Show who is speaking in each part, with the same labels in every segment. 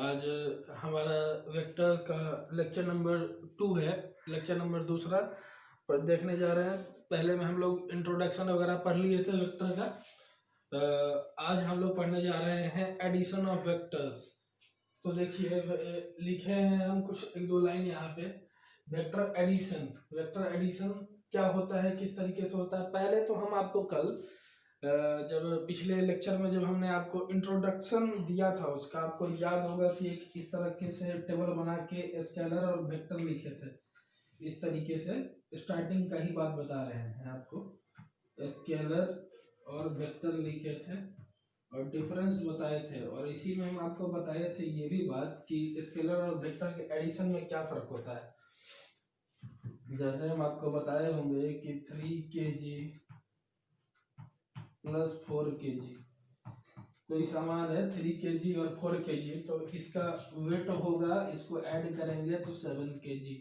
Speaker 1: आज हमारा वेक्टर का लेक्चर नंबर 2 है, लेक्चर नंबर दूसरा पर देखने जा रहे हैं। पहले में हम लोग इंट्रोडक्शन वगैरह पढ़ लिए थे वेक्टर का। आज हम लोग पढ़ने जा रहे हैं एडिशन ऑफ वेक्टर्स। तो देखिए लिखे हैं हम कुछ एक दो लाइन यहाँ पे। वेक्टर एडिशन क्या होता है, किस तरीके से होता है। पहले तो हम आपको कल जब पिछले लेक्चर में जब हमने आपको इंट्रोडक्शन दिया था उसका आपको याद होगा कि एक इस तरीके से टेबल बना के स्केलर और वेक्टर लिखे थे। इस तरीके से स्टार्टिंग का ही बात बता रहे हैं आपको। स्केलर और वेक्टर लिखे थे और डिफरेंस बताए थे, और इसी में हम आपको बताए थे ये भी बात कि स्केलर और वेक्टर के एडिशन में क्या फर्क होता है। जैसे हम आपको बताए होंगे कि 3 kg प्लस 4 kg कोई सामान है 3 kg और 4 kg, तो इसका वेट होगा, इसको ऐड करेंगे तो 7 kg।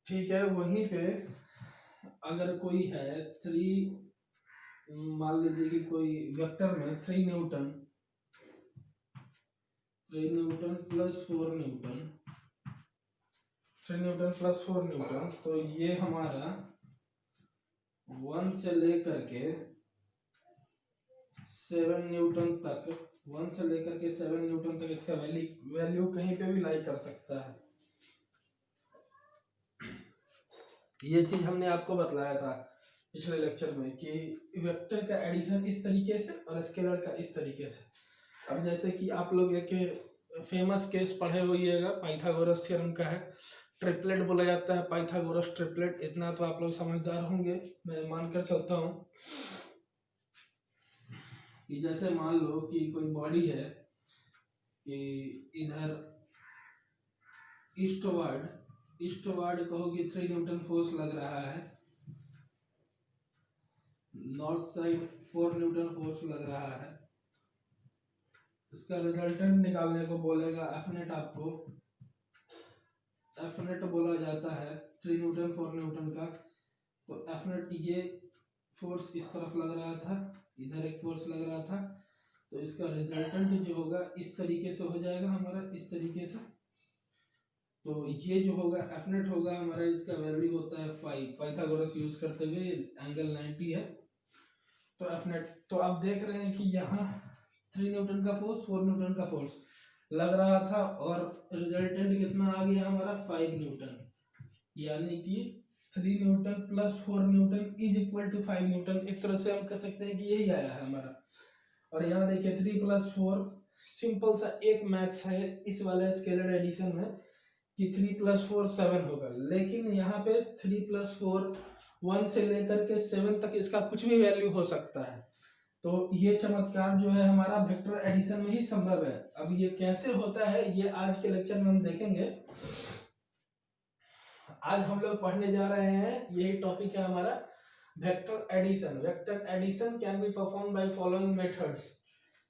Speaker 1: ठीक है, वहीं पे अगर कोई है 3, मान लीजिए कि कोई वेक्टर में 3 newton plus 4 Newton, 3 newton plus 4 Newton, तो ये हमारा 1 से लेकर के 7 न्यूटन तक, 1 से लेकर के 7 न्यूटन तक इसका वैल्यू कहीं पे भी लाई कर सकता है। ये चीज हमने आपको बतलाया था पिछले लेक्चर में कि वेक्टर का एडिशन इस तरीके से और स्केलर का इस तरीके से। अब जैसे कि आप लोग एक फेमस केस पढ़े होइएगा, पाइथागोरस थ्योरम का है, ट्रिपलेट बोला जाता है, पाइथागोरस ट्रिपलेट। इतना तो आप लोग समझदार होंगे, मैं मानकर चलता हूँ कि जैसे मान लो कि कोई बॉडी है कि इधर ईस्टवर्ड कहो कि 3 न्यूटन फोर्स लग रहा है, नॉर्थ साइड 4 न्यूटन फोर्स लग रहा है। इसका रिजल्टेंट निकालने को बोलेगा एफनेट, आपको एफनेट बोला जाता है 3 न्यूटन 4 न्यूटन का। तो एफनेट ये फोर्स इस तरफ लग रहा था, इधर एक फोर्स लग रहा था, तो इसका रिजल्टेंट जो होगा इस तरीके से हो जाएगा हमारा, इस तरीके से। तो ये जो होगा एफनेट होगा हमारा, इसका वैल्यू होता है 5, पाइथागोरस यूज करते हुए एंगल 90 है। तो एफनेट, तो आप देख रहे हैं कि यहाँ 3 न्यूटन का फोर्स 4 न्यूटन का फोर्स लग रहा था और रिजल्टेंट कितना आ गया हमारा 5 न्यूटन, यानी कि 3 newton plus 4 newton is equal to 5 newton. एक तरह से हम कह सकते हैं कि यही आया है हमारा। और यहाँ देखिए 3 प्लस 4, सिंपल सा एक मैथ्स है इस वाले स्केलर एडिशन में कि 3 प्लस 4 7 होगा, लेकिन यहाँ पे 3 प्लस 4 1 से लेकर के 7 तक इसका कुछ भी वैल्यू हो सकता है। तो ये चमत्कार जो है हमारा वेक्टर एडिशन में ही संभव है। अब ये कैसे होता है ये आज के लेक्चर में हम देखेंगे। आज हम लोग पढ़ने जा रहे हैं, यही टॉपिक है हमारा vector addition. Vector addition can be perform by following methods.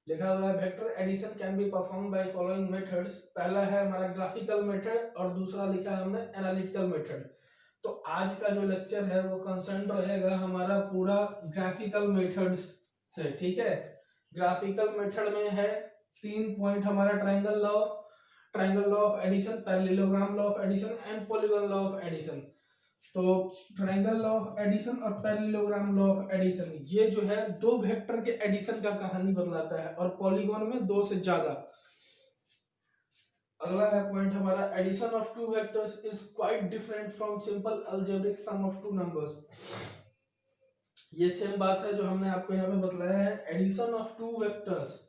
Speaker 1: लिखा हुआ है vector addition can be perform by following methods. पहला है हमारा ग्राफिकल मेथड और दूसरा लिखा है हमने एनालिटिकल मेथड। तो आज का जो लेक्चर है वो कंसर्न रहेगा हमारा पूरा ग्राफिकल मेथड्स से। ठीक है, ग्राफिकल मेथड में है 3 पॉइंट हमारा triangle law of addition, parallelogram law of addition and polygon law of addition. तो ट्रायंगल लॉ ऑफ एडिशन और पैरेललोग्राम लॉ ऑफ एडिशन ये जो है दो वेक्टर के एडिशन का कहानी बतलाता है, और पॉलीगॉन में 2 से ज्यादा। अगला है पॉइंट हमारा addition of 2 vectors is quite different from simple algebraic sum of 2 numbers. ये सेम बात है जो हमने आपको यहाँ पे बतलाया है। Addition of 2 vectors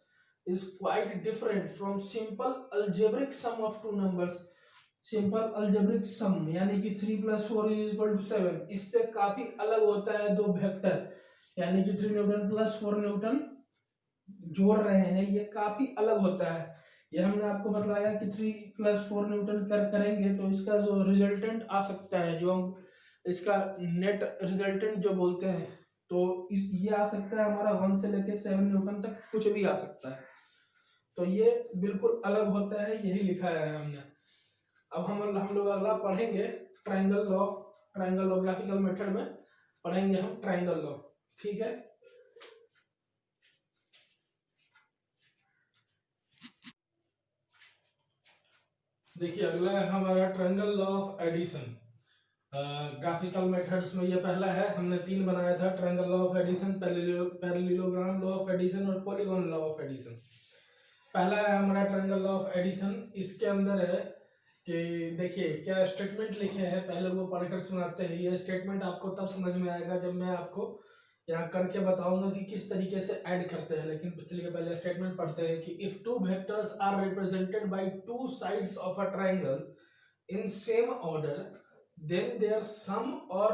Speaker 1: is quite different from simple algebraic sum of 2 numbers. Simple algebraic sum यानी कि 3 प्लस 4 इज इक्वल टू 7, इससे काफी अलग होता है दो वेक्टर, यानी कि 3 न्यूटन प्लस 4 न्यूटन जोड़ रहे हैं, ये काफी अलग होता है। ये हमने आपको बताया कि 3 प्लस 4 न्यूटन करेंगे तो इसका जो रिजल्टेंट आ सकता है, जो हम इसका नेट रिजल्टेंट जो बोलते हैं, तो ये आ सकता है हमारा 1 से लेके 7 न्यूटन तक कुछ भी आ सकता है। तो ये बिल्कुल अलग होता है, यही लिखा है हमने। अब हम लोग अगला पढ़ेंगे ट्रायंगल लॉ ग्राफिकल मेथड में पढ़ेंगे हम ट्रायंगल लॉ। ठीक है। देखिए अगला है हमारा triangle law of addition. Graphical methods में ये पहला है, हमने 3 बनाया था, triangle law of addition, parallelogram law of addition और पॉलीगॉन लॉ ऑफ एडिशन। पहला है हमारा ट्रायंगल लॉ ऑफ एडिशन। इसके अंदर है कि देखिए क्या स्टेटमेंट लिखे हैं, पहले वो पढ़कर सुनाते हैं। ये स्टेटमेंट आपको तब समझ में आएगा जब मैं आपको यहाँ करके बताऊंगा कि किस तरीके से ऐड करते हैं। लेकिन चलिए पहले स्टेटमेंट पढ़ते हैं कि if two vectors are represented by two sides of a triangle in same order then their sum or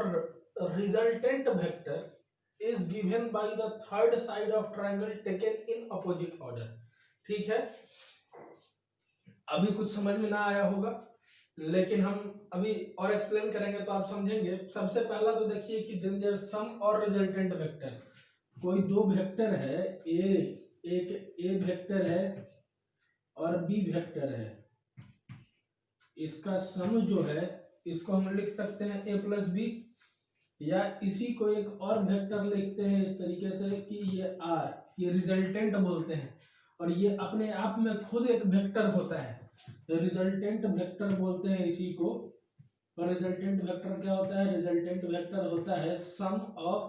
Speaker 1: resultant vector is given by the third side of triangle taken in opposite order। ठीक है, अभी कुछ समझ में ना आया होगा, लेकिन हम अभी और एक्सप्लेन करेंगे तो आप समझेंगे। सबसे पहला तो देखिए कि then their sum और रिजल्टेंट वेक्टर, कोई दो वेक्टर है, एक ए वेक्टर है और बी वेक्टर है, इसका सम जो है इसको हम लिख सकते हैं a प्लस बी, या इसी को एक और वेक्टर लिखते हैं इस तरीके से कि ये r, ये रिजल्टेंट बोलते हैं, और ये अपने आप में खुद एक वेक्टर होता है, रिजल्टेंट वेक्टर बोलते हैं इसी को। और रिजल्टेंट वेक्टर क्या होता है? रिजल्टेंट वेक्टर होता है sum of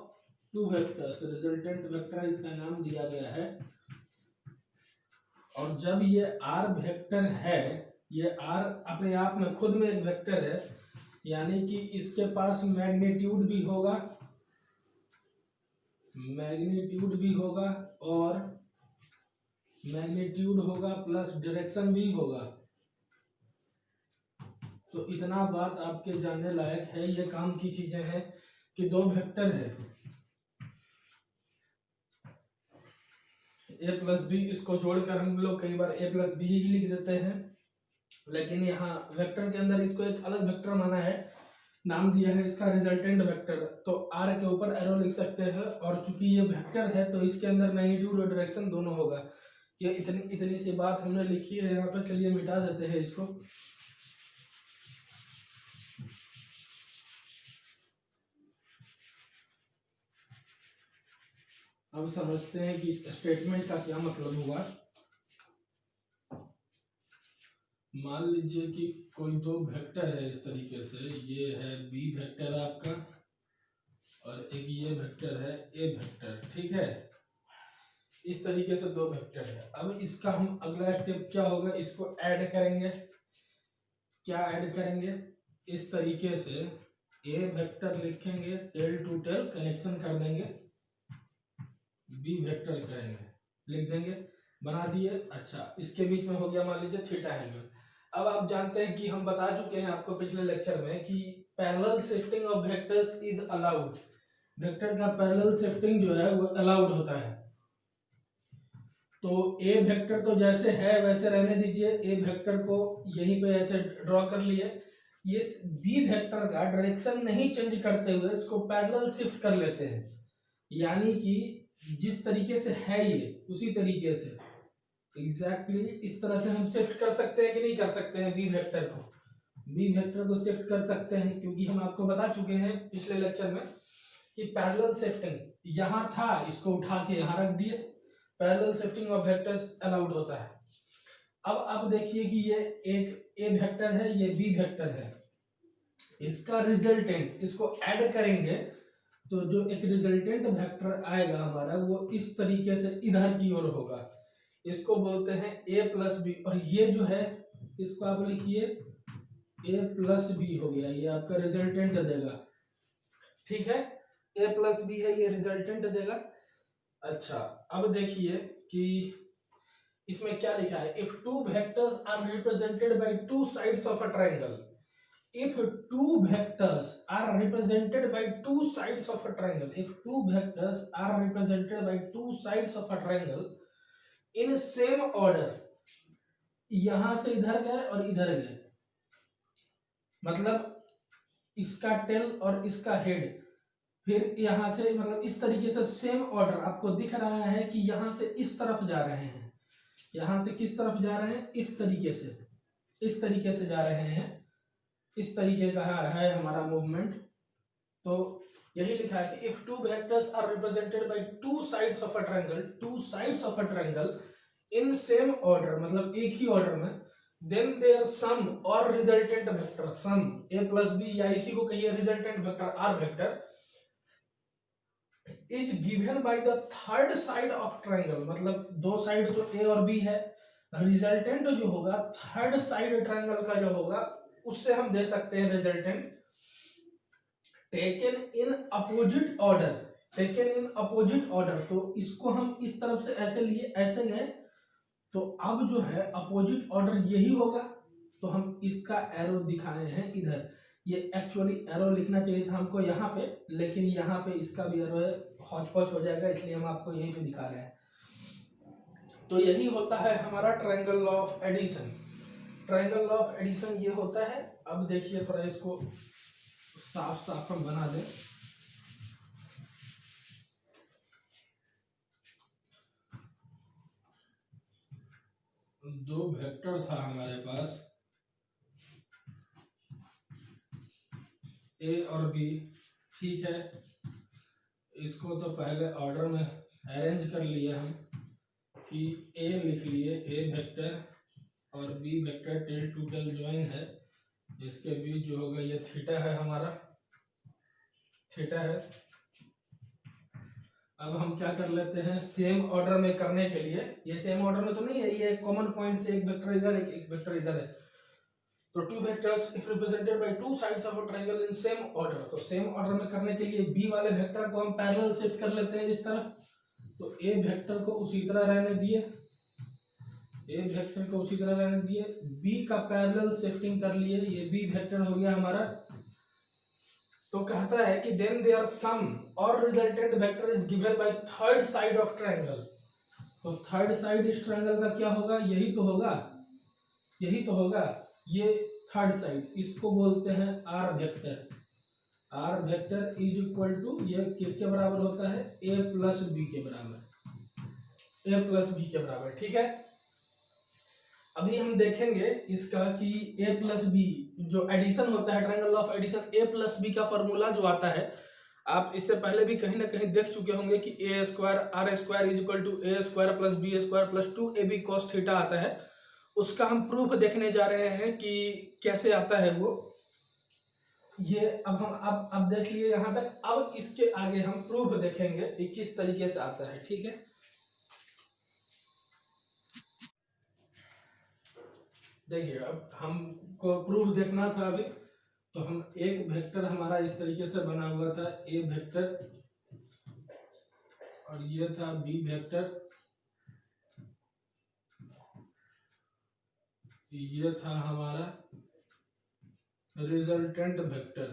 Speaker 1: two vectors, resultant vector इसका नाम दिया गया है। और जब ये r वेक्टर है, ये r अपने आप में खुद में एक वेक्टर है, यानी कि इसके पास मैग्नीट्यूड भी होगा, और मैग्नीट्यूड होगा प्लस डायरेक्शन भी होगा। तो इतना बात आपके जानने लायक है, ये काम की चीजें हैं कि दो वेक्टर है a प्लस बी, इसको जोड़कर हम लोग कई बार a प्लस बी ही लिख देते हैं, लेकिन यहाँ वेक्टर के अंदर इसको एक अलग वेक्टर माना है, नाम दिया है इसका रिजल्टेंट वेक्टर। तो r के ऊपर एरो लिख सकते हैं, और चूंकि ये वेक्टर है तो इसके अंदर मैग्नीट्यूड और डायरेक्शन दोनों होगा। ये इतनी सी बात हमने लिखी है यहाँ पे, चलिए मिटा देते हैं इसको। अब समझते हैं कि स्टेटमेंट का क्या मतलब हुआ। मान लीजिए कि कोई दो वेक्टर है इस तरीके से, ये है बी वेक्टर आपका और एक ये वेक्टर है ए वेक्टर, ठीक है, इस तरीके से दो वेक्टर है। अब इसका हम अगला स्टेप क्या होगा, इसको ऐड करेंगे। क्या ऐड करेंगे? इस तरीके से ए वेक्टर लिखेंगे, टेल टू टेल कनेक्शन कर देंगे, बी वेक्टर करेंगे, लिख देंगे, बना दिए। अच्छा, इसके बीच में हो गया मान लीजिए थीटा एंगल। अब आप जानते हैं कि हम बता चुके हैं आपको पिछले लेक्चर में कि parallel shifting of vectors is allowed. Vector का पैरेलल शिफ्टिंग जो है वो अलाउड होता है। तो ए वेक्टर तो जैसे है वैसे रहने दीजिए, ए वेक्टर को यहीं पे ऐसे ड्रॉ कर लिए। ये बी वेक्टर का डायरेक्शन नहीं चेंज करते हुए इसको पैरेलल शिफ्ट कर लेते हैं, यानी कि जिस तरीके से है ये उसी तरीके से एग्जैक्टली इस तरह से हम शिफ्ट कर सकते हैं कि नहीं कर सकते हैं? बी वेक्टर को शिफ्ट कर सकते हैं, क्योंकि हम आपको बता चुके हैं पिछले लेक्चर में कि पैरेलल शिफ्टिंग यहाँ था, इसको उठा के यहाँ रख दिए, parallel shifting of vectors allowed होता है। अब देखिए कि ये एक ए वेक्टर है, ये बी वेक्टर है, इसका रिजल्टेंट इसको ऐड करेंगे तो जो एक रिजल्टेंट वेक्टर आएगा हमारा वो इस तरीके से इधर की ओर होगा, इसको बोलते हैं a प्लस बी। और ये जो है इसको आप लिखिए a प्लस बी हो गया, ये आपका रिजल्टेंट देगा, ठीक है, a प्लस बी है, ये रिजल्टेंट देगा। अच्छा, अब देखिए कि इसमें क्या लिखा है, if two vectors are represented by two sides of a triangle, if two vectors are represented by two sides of a triangle, if two vectors are represented by two sides of a triangle in same order, यहां से इधर गए और इधर गए, मतलब इसका tell और इसका हेड, फिर यहां से मतलब इस तरीके से सेम ऑर्डर आपको दिख रहा है कि यहां से इस तरफ जा रहे हैं, यहां से किस तरफ जा रहे हैं, इस तरीके से जा रहे हैं, इस तरीके का है हमारा मूवमेंट। तो यही लिखा है कि if two vectors are represented by two sides of a triangle in same order, मतलब एक ही ऑर्डर में, देन देयर सम और resultant vector, sum a plus b या इसी को कहिए resultant vector R vector, is given by the third side of triangle, मतलब दो साइड तो ए और बी है, रिजल्टेंट जो होगा थर्ड साइड ट्रायंगल का जो होगा उससे हम दे सकते हैं resultant, taken in opposite order, taken in opposite order. तो इसको हम इस तरफ से ऐसे लिए ऐसे गए, तो अब जो है अपोजिट ऑर्डर यही होगा, तो हम इसका एरो दिखाए हैं इधर, ये एक्चुअली एरो लिखना चाहिए था हमको यहाँ पे, लेकिन यहाँ पे इसका भी एरो है, हौच पौच हो जाएगा, इसलिए हम आपको यहीं पे दिखा रहे हैं। तो यही होता है हमारा triangle law of addition, triangle law of addition ये होता है। अब देखिए थोड़ा इसको साफ साफ हम बना दें। दो वेक्टर था हमारे पास ए और बी, ठीक है, इसको तो पहले ऑर्डर में अरेंज कर लिए हम कि ए लिख लिए, ए वेक्टर और b vector tail to tail join है, इसके बीच जो होगा ये थीटा है हमारा, थीटा है। अब हम क्या कर लेते हैं सेम ऑर्डर में करने के लिए, ये सेम ऑर्डर में तो नहीं है, ये कॉमन पॉइंट से एक वेक्टर इधर एक वेक्टर इधर है, तो to vectors if represented by two sides of a triangle in same order, तो सेम ऑर्डर में करने के लिए बी वाले वेक्टर को हम पैरेलल शिफ्ट कर लेते हैं इस तरफ, तो ए वेक्टर को उसी तरह रहने दिए, ए वेक्टर को उसी तरह रहने दिए, बी का पैरेलल शिफ्टिंग कर लिए, ये बी वेक्टर हो गया हमारा। तो कहता है कि देन देयर सम और resultant vector is given by third side of triangle, तो थर्ड साइड इस ट्रायंगल का क्या होगा, यही तो होगा, यही तो होगा, ये थर्ड साइड, इसको बोलते हैं R vector, R vector is equal to, ये किसके बराबर होता है, ए प्लस बी के बराबर, ए प्लस बी के बराबर, ठीक है। अभी हम देखेंगे इसका कि a प्लस बी जो एडिशन होता है, triangle of addition, a plus b का फॉर्मूला जो आता है, आप इससे पहले भी कहीं ना कहीं देख चुके होंगे कि A square R square is equal to A square plus B square plus 2ab cos theta आता है, उसका हम प्रूफ देखने जा रहे हैं कि कैसे आता है वो, ये अब हम अब देख लिए यहाँ तक, अब इसके आगे हम प्रूफ देखेंगे कि किस तरीके से आता है, ठीक है। देखिए अब हमको प्रूफ देखना था अभी, तो हम एक वेक्टर हमारा इस तरीके से बना हुआ था, ए वेक्टर और ये था बी वेक्टर, ये था हमारा रिजल्टेंट वेक्टर,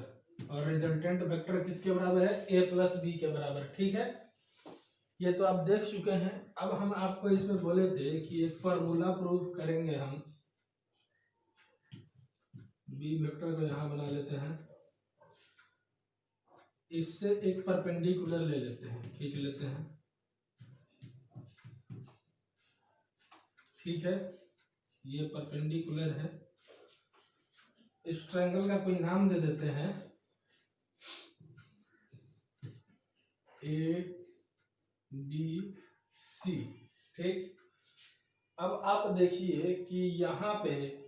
Speaker 1: और रिजल्टेंट वेक्टर किसके बराबर है, ए प्लस बी के बराबर, ठीक है। ये तो आप देख चुके हैं। अब हम आपको इसमें बोले थे कि एक फॉर्मूला प्रूफ करेंगे हम, बी वेक्टर को यहां बना लेते हैं, इससे एक परपेंडिकुलर ले लेते हैं, खींच लेते हैं, ठीक है, ये परपेंडिकुलर है, इस ट्रायंगल का कोई नाम दे देते हैं, ए बी सी, ठीक। अब आप देखिए कि यहाँ पे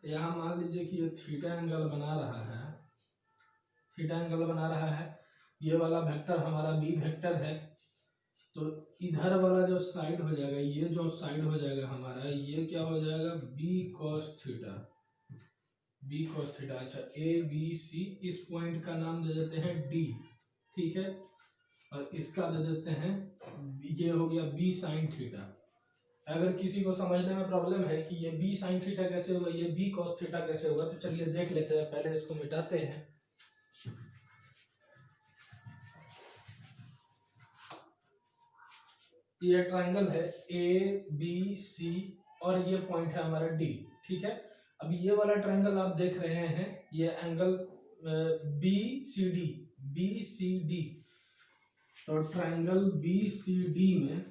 Speaker 1: यहाँ मान लीजिए कि ये थीटा एंगल बना रहा है, थीटा एंगल बना रहा है, ये वाला वेक्टर हमारा बी वेक्टर है, तो इधर वाला जो साइड हो जाएगा, ये जो साइड हो जाएगा हमारा, ये क्या हो जाएगा, b cos theta, b cos theta. अच्छा ए बी सी, इस पॉइंट का नाम दे देते हैं डी, ठीक है, और इसका दे देते हैं, ये हो गया बी साइन थीटा। अगर किसी को समझने में प्रॉब्लम है कि ये बी साइन थीटा कैसे होगा, ये बी cos थीटा कैसे होगा, तो चलिए देख लेते हैं, पहले इसको मिटाते हैं। ये ट्रायंगल है ए बी सी और ये पॉइंट है हमारा डी, ठीक है। अब ये वाला ट्रायंगल आप देख रहे हैं, ये angle B C D, B C D, तो ट्रायंगल बी सी डी में,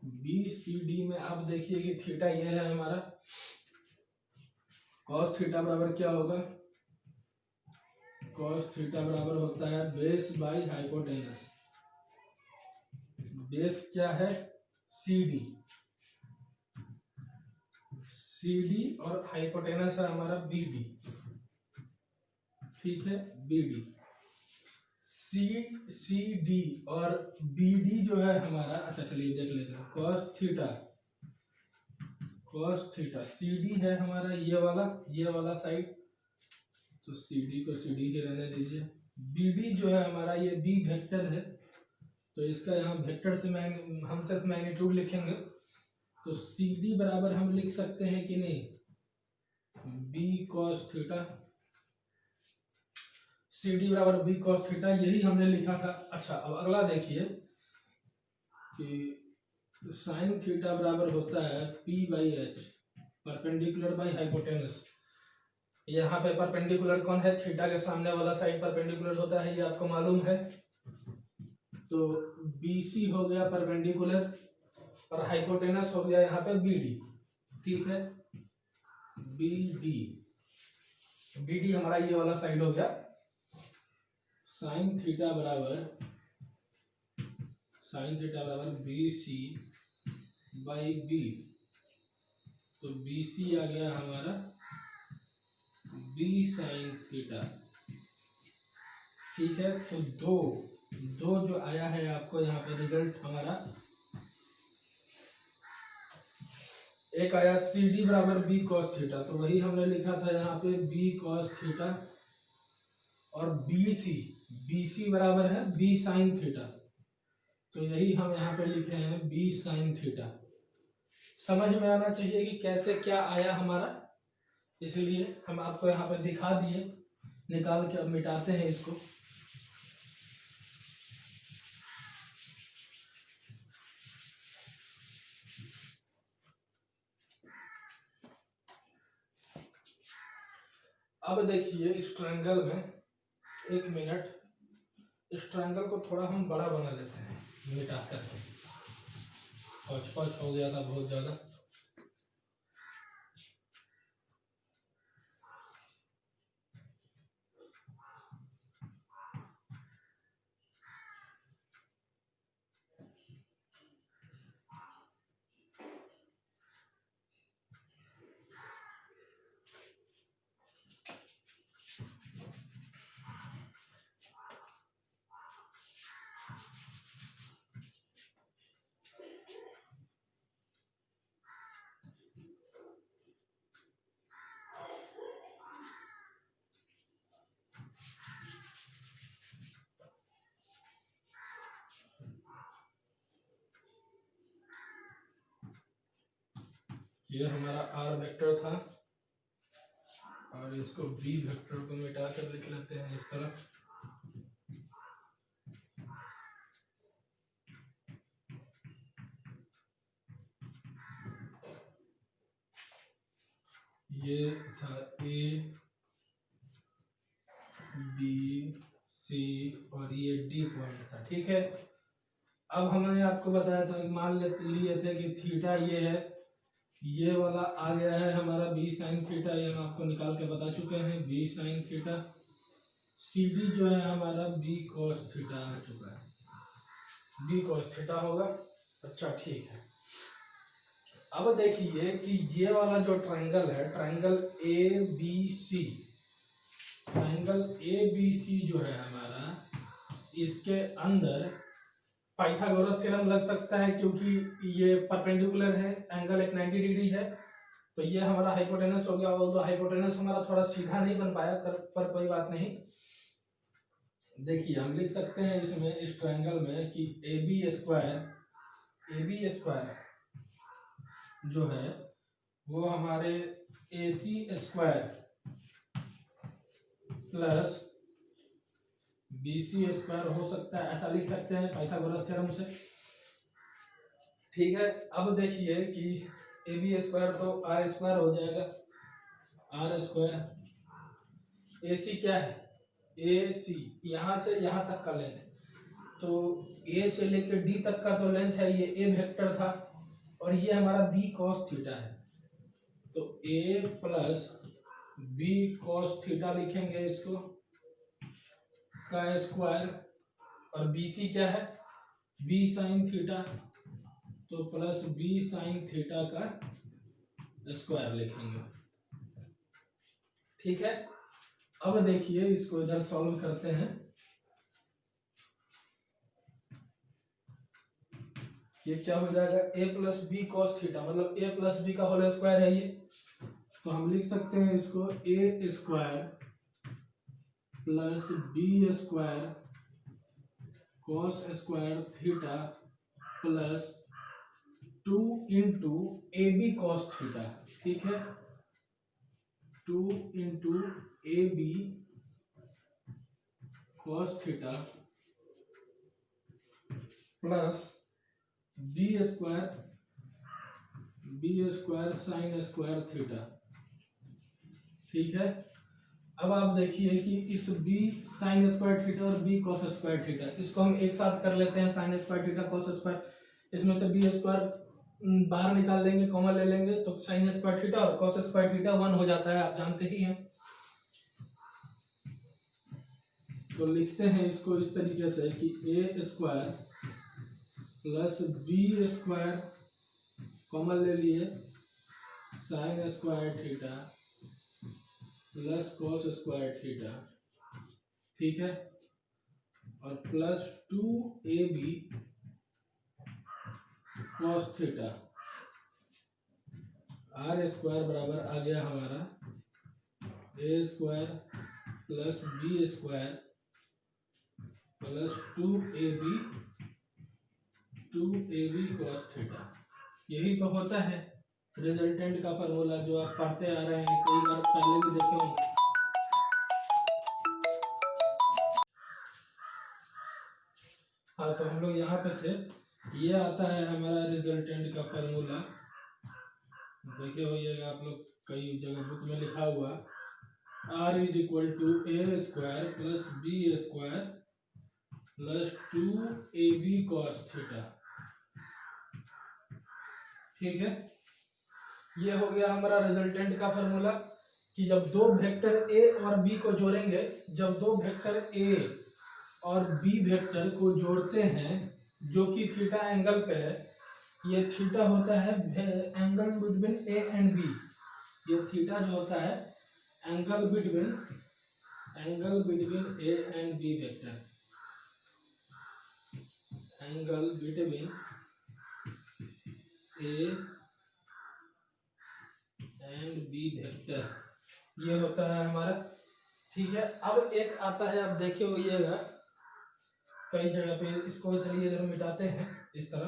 Speaker 1: बी सी डी में आप देखिए कि थीटा ये है हमारा, cos थीटा बराबर क्या होगा, cos थीटा बराबर होता है बेस बाई हाइपोटेनस, बेस क्या है सी डी, सी डी और हाइपोटेनस है हमारा बी डी, ठीक है, बी डी। सी डी और बी डी जो है हमारा, अच्छा चलिए देख लेते हैं, कॉस थीटा सी डी है हमारा ये वाला साइड, तो सी डी को सी डी ही रहने दीजिए। बी डी जो है हमारा ये बी वेक्टर है, तो इसका यहाँ वेक्टर से हम सिर्फ मैग्नीट्यूड लिखेंगे, तो सी डी बराबर हम लिख सकते हैं कि नहीं, b cos theta, C D बराबर बी कॉस थीटा, यही हमने लिखा था। अच्छा अब अगला देखिए कि साइन थीटा बराबर होता है P by H, perpendicular by hypotenuse. यहाँ पे परपेंडिकुलर कौन है, थीटा के सामने वाला साइड परपेंडिकुलर होता है, ये आपको मालूम है। तो BC हो गया परपेंडिकुलर और हाइपोटेनस हो गया यहाँ पे BD, ठीक है, BD हमारा ये वाला साइड हो गया। साइन थीटा बराबर BC बाई B, तो BC आ गया हमारा B साइन थीटा, ठीक है। तो दो जो आया है आपको यहाँ पे रिजल्ट हमारा, एक आया सी डी बराबर बी कॉस थीटा, तो वही हमने लिखा था यहाँ पे बी कॉस थीटा, और BC बराबर है बी साइन थीटा, तो यही हम यहाँ पे लिखे हैं बी साइन थीटा। समझ में आना चाहिए कि कैसे क्या आया हमारा, इसलिए हम आपको यहाँ पे दिखा दिए निकाल के। अब मिटाते हैं इसको। अब देखिए इस ट्रायंगल में, एक मिनट, इस ट्रायंगल को थोड़ा हम बड़ा बना लेते हैं मिटाकर, पच हो गया था बहुत ज्यादा। ये हमारा आर वेक्टर था, और इसको बी वेक्टर को मिटा कर लिख लेते हैं इस तरह। ये था ए बी सी और ये डी पॉइंट था, ठीक है। अब हमने आपको बताया था, मान लिए थे कि थीटा ये है, ये वाला आ गया है हमारा बी साइन थीटा, ये हम आपको निकाल के बता चुके हैं b sine theta. C D जो है हमारा बी कॉस थीटा आ चुका है, बी कॉस थीटा होगा। अच्छा ठीक है, अब देखिए कि ये वाला जो ट्रायंगल है, ट्रायंगल ABC जो है हमारा, इसके अंदर पाइथागोरस थ्योरम लग सकता है, क्योंकि ये परपेंडिकुलर है, एंगल एक 90 डिग्री है, तो ये हमारा हाइपोटेनस हो गया। और तो हाइपोटेनस हमारा थोड़ा सीधा नहीं बन पाया, पर कोई बात नहीं। देखिए हम लिख सकते हैं इसमें, इस ट्रायंगल में, कि ए बी स्क्वायर जो है वो हमारे AC square plus BC square हो सकता है, ऐसा लिख सकते हैं पाइथागोरस थ्योरम से, ठीक है। अब देखिए कि AB स्क्वायर तो R स्क्वायर हो जाएगा, R स्क्वायर। AC क्या है, AC यहाँ से यहाँ तक का लेंथ, तो A से लेकर D तक का तो लेंथ है, ये A वेक्टर था, और ये हमारा B cos थीटा है, तो A plus B cos theta लिखेंगे इसको का स्क्वायर, और BC क्या है, B साइन थीटा, तो प्लस B साइन थीटा का स्क्वायर लिखेंगे। ठीक है, अब देखिए इसको इधर सॉल्व करते हैं। ये क्या हो जाएगा, a plus b cos theta, मतलब a प्लस बी का होल स्क्वायर है ये, तो हम लिख सकते हैं इसको a square plus B square cos square theta plus 2 into A b cos theta. ठीक है, 2 इंटू ए b cos theta plus B square sine square theta. ठीक है, अब आप देखिए कि इस बी साइन स्क्वायर थीटा और बी कॉस स्क्वायर थीटा, इसको हम एक साथ कर लेते हैं, sign square theta cos square, इसमें से बी स्क्वायर बाहर निकाल लेंगे, कॉमन ले लेंगे, तो साइन स्क्वायर थीटा और कॉस स्क्वायर थीटा 1 हो जाता है, आप जानते ही हैं। तो लिखते हैं इसको इस तरीके से कि A square plus B square common ले लिए sine square theta plus cos square theta. ठीक है, और plus 2ab cos theta, R square बराबर आ गया हमारा A square plus B square plus 2ab cos theta. यही तो होता है रिजल्टेंट का फॉर्मूला, जो आप पढ़ते आ रहे हैं, कई बार पहले भी देखे होंगे। हाँ, तो हम लोग यहाँ पे थे, ये आता है हमारा रिजल्टेंट का फॉर्मूला, देखे होइएगा आप लोग, कई जगह बुक में लिखा हुआ, r is equal to A square plus B square plus 2ab cos theta. ठीक है, ये हो गया हमारा रिजल्टेंट का फॉर्मूला कि जब दो वेक्टर a और b को जोड़ेंगे, जब दो वेक्टर a और b वेक्टर को जोड़ते हैं जो कि थीटा एंगल पे है, ये थीटा होता है angle between a and b, ये थीटा जो होता है angle between a and b vector, angle between a and b vector, ये होता है हमारा। ठीक है, अब एक आता है, आप देखे होइएगा कई जगह पे, इसको चलिए इधर मिटाते हैं इस तरह,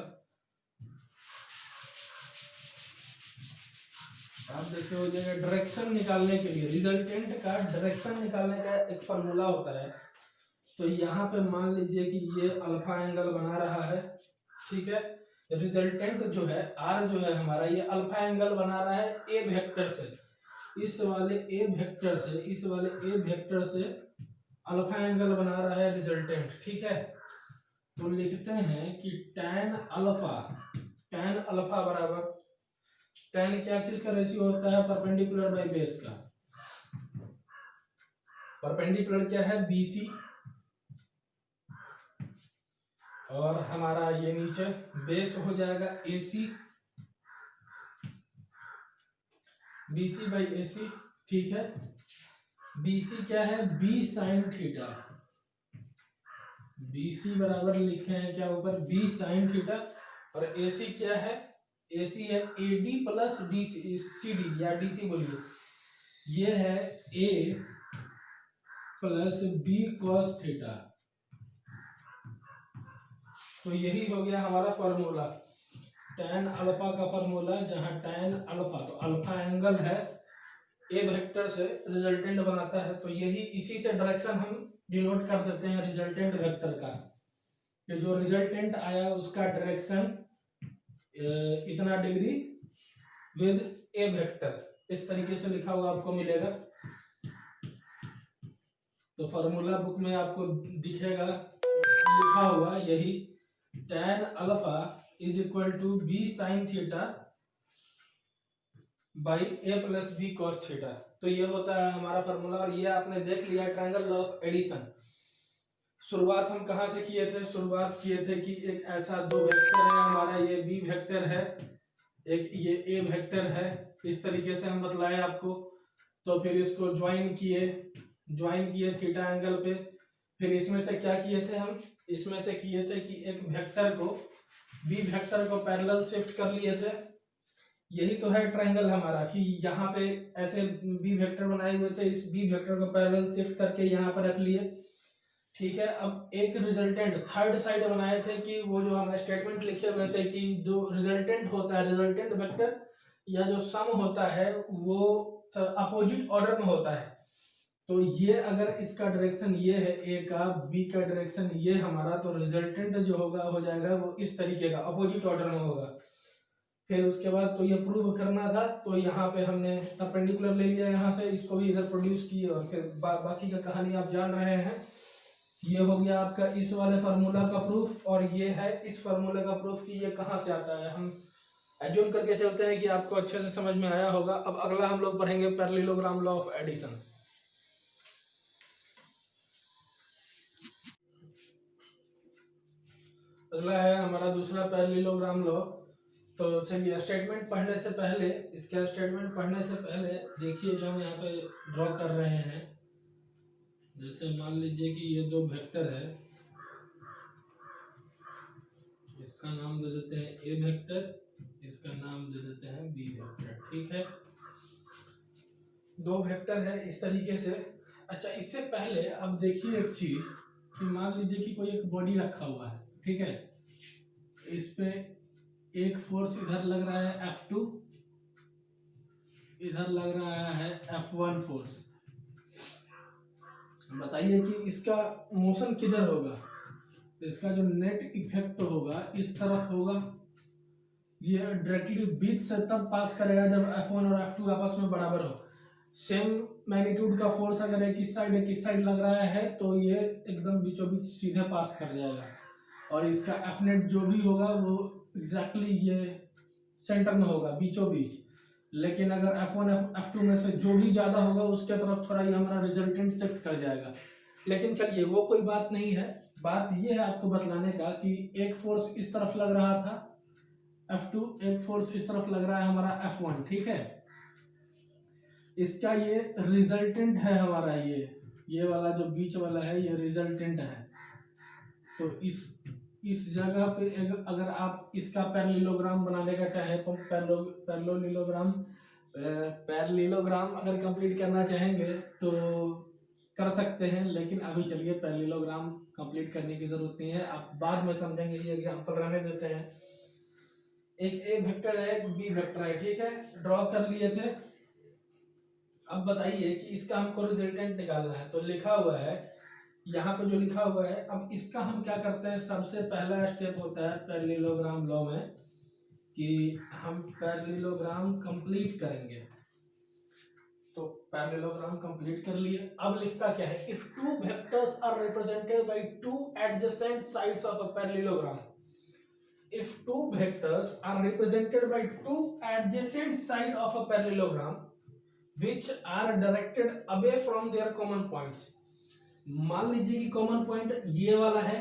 Speaker 1: आप देखे होइएगा डायरेक्शन निकालने के लिए, रिजल्टेंट का डायरेक्शन निकालने का एक फॉर्मूला होता है। तो यहाँ पे मान लीजिए कि ये अल्फा एंगल बना रहा है। ठीक है, रिजल्टेंट जो है आर जो है हमारा, ये अल्फा एंगल बना रहा है ए वेक्टर से, इस वाले ए वेक्टर से अल्फा एंगल बना रहा है रिजल्टेंट। ठीक है, तो लिखते हैं कि tan अल्फा बराबर, tan क्या चीज का रेशियो होता है, परपेंडिकुलर बाय बेस का, परपेंडिकुलर क्या है BC, और हमारा ये नीचे बेस हो जाएगा AC, BC बाई AC। ठीक है, BC क्या है, B साइन थीटा, BC बराबर लिखे हैं क्या ऊपर, B साइन थीटा, और AC क्या है, AC है AD प्लस CD या DC बोलिए, ये है A plus B cos theta. तो यही हो गया हमारा फॉर्मूला, tan अल्फा का फॉर्मूला, जहां tan अल्फा तो अल्फा एंगल है ए वेक्टर से रिजल्टेंट बनाता है, तो यही इसी से डायरेक्शन हम डिनोट कर देते हैं रिजल्टेंट वेक्टर का, कि जो रिजल्टेंट आया उसका डायरेक्शन इतना डिग्री विद ए वेक्टर, इस तरीके से लिखा हुआ आपको मिलेगा। तो फॉर्मूला बुक में आपको दिखेगा लिखा हुआ यही, tan alpha is equal to b sine theta by a plus b cos theta. तो ये होता है हमारा फॉर्मूला, और ये आपने देख लिया ट्रायंगल लॉ ऑफ एडिशन। शुरुआत हम कहां से किए थे, शुरुआत किए थे कि एक ऐसा दो वेक्टर है हमारा, ये बी वेक्टर है एक ये ए वेक्टर है, इस तरीके से हम बतलाए आपको। तो फिर इसको ज्वाइन किए थीटा एंगल पे। फिर इसमें से क्या किए थे हम, इसमें से किए थे कि एक वेक्टर को, बी वेक्टर को पैरेलल शिफ्ट कर लिए थे। यही तो है ट्रायंगल हमारा, कि यहाँ पे ऐसे बी वेक्टर बनाए हुए थे, इस बी वेक्टर को पैरेलल शिफ्ट करके यहाँ पर रख लिए। ठीक है, अब एक रिजल्टेंट थर्ड साइड बनाए थे कि वो जो हमें स्टेटमेंट लिखे हुए थे कि जो रिजल्टेंट होता है, रिजल्टेंट वेक्टर या जो सम होता है वो अपोजिट ऑर्डर में होता है। तो ये अगर इसका डायरेक्शन ये है ए का, बी का डायरेक्शन ये हमारा, तो रिजल्टेंट जो होगा हो जाएगा वो इस तरीके का, अपोजिट ऑर्डर में होगा। फिर उसके बाद तो ये प्रूव करना था, तो यहाँ पे हमने परपेंडिकुलर ले लिया, यहाँ से इसको भी इधर प्रोड्यूस किए, और फिर बाकी का कहानी आप जान रहे हैं। ये हो गया आपका इस वाले फार्मूला का प्रूफ, और ये है इस फार्मूला का प्रूफ कि ये कहाँ से आता है। हम एज्यूम करके चलते हैं कि आपको अच्छे से समझ में आया होगा। अब अगला हम लोग पढ़ेंगे पैरेललोग्राम लॉ ऑफ एडिशन। अगला है हमारा दूसरा पैरेललोग्राम लॉ। तो चलिए स्टेटमेंट पढ़ने से पहले, इसका स्टेटमेंट पढ़ने से पहले देखिए जो हम यहाँ पे ड्रॉ कर रहे हैं। जैसे मान लीजिए कि ये दो वेक्टर है, इसका नाम दे देते हैं ए वेक्टर, इसका नाम दे देते हैं बी वेक्टर। ठीक है, दो वेक्टर है इस तरीके से। अच्छा, इससे पहले अब देखिए एक चीज, कि मान लीजिए कि कोई एक बॉडी रखा हुआ है, ठीक है, इस पे एक फोर्स इधर लग रहा है F2, इधर लग रहा है F1 फोर्स। बताइए कि इसका मोशन किधर होगा, इसका जो नेट इफेक्ट होगा इस तरफ होगा। ये डायरेक्टली बीच से तब पास करेगा जब F1 और F2 आपस में बराबर हो। सेम मैग्नीट्यूड का फोर्स अगर एक इस साइड लग रहा है तो ये एकदम बीचों बीच सीधे पास कर जाएगा, और इसका F नेट जो भी होगा वो एग्जैक्टली ये सेंटर में होगा, बीचों बीच। लेकिन अगर F1 F2 में से जो भी ज्यादा होगा उसके तरफ थोड़ा ये हमारा रिजल्टेंट शिफ्ट कर जाएगा। लेकिन चलिए वो कोई बात नहीं है, बात ये है आपको बतलाने का कि एक फोर्स इस तरफ लग रहा था F2, एक फोर्स इस तरफ लग रहा है हमारा F1। ठीक है, इसका ये रिजल्टेंट है हमारा, ये वाला जो बीच वाला है ये रिजल्टेंट है। तो इस जगह पे अगर आप इसका पैरेललोग्राम बनाने का चाहे, पैरेललोग्राम अगर कंप्लीट करना चाहेंगे तो कर सकते हैं, लेकिन अभी चलिए पैरेललोग्राम कंप्लीट करने की जरूरत नहीं है, आप बाद में समझेंगे। ये एग्जांपल रहने देते हैं। एक ए वेक्टर है, एक बी वेक्टर है, ठीक है, ड्रॉ कर लिए थे। अब बताइए कि इसका हमको रिजल्टेंट निकालना है। तो लिखा हुआ है यहाँ पे, जो लिखा हुआ है, अब इसका हम क्या करते हैं, सबसे पहला स्टेप होता है पैरेललोग्राम लॉ में कि हम पैरेललोग्राम कंप्लीट करेंगे। तो पैरेललोग्राम कंप्लीट कर लिए। अब लिखता क्या है, if two vectors are represented by two adjacent sides of a parallelogram, if two vectors are represented by two adjacent sides of a parallelogram which are directed away from their common points। मान लीजिए कि common point ये वाला है,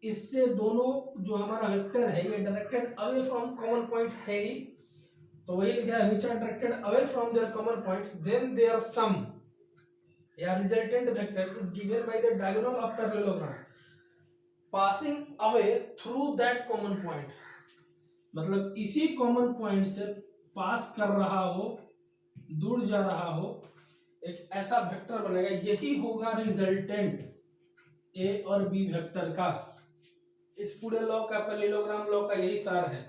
Speaker 1: इससे दोनों जो हमारा वेक्टर है ये directed away from common point है ही, तो वही लिखा है which are directed away from their common points, then their sum या resultant vector is given by the diagonal of parallelogram passing away through that common point। मतलब इसी common point से पास कर रहा हो, दूर जा रहा हो, एक ऐसा वेक्टर बनेगा, यही होगा रिजल्टेंट ए और बी वेक्टर का। इस पूरे लॉ का, पैरेललोग्राम लॉ का यही सार है।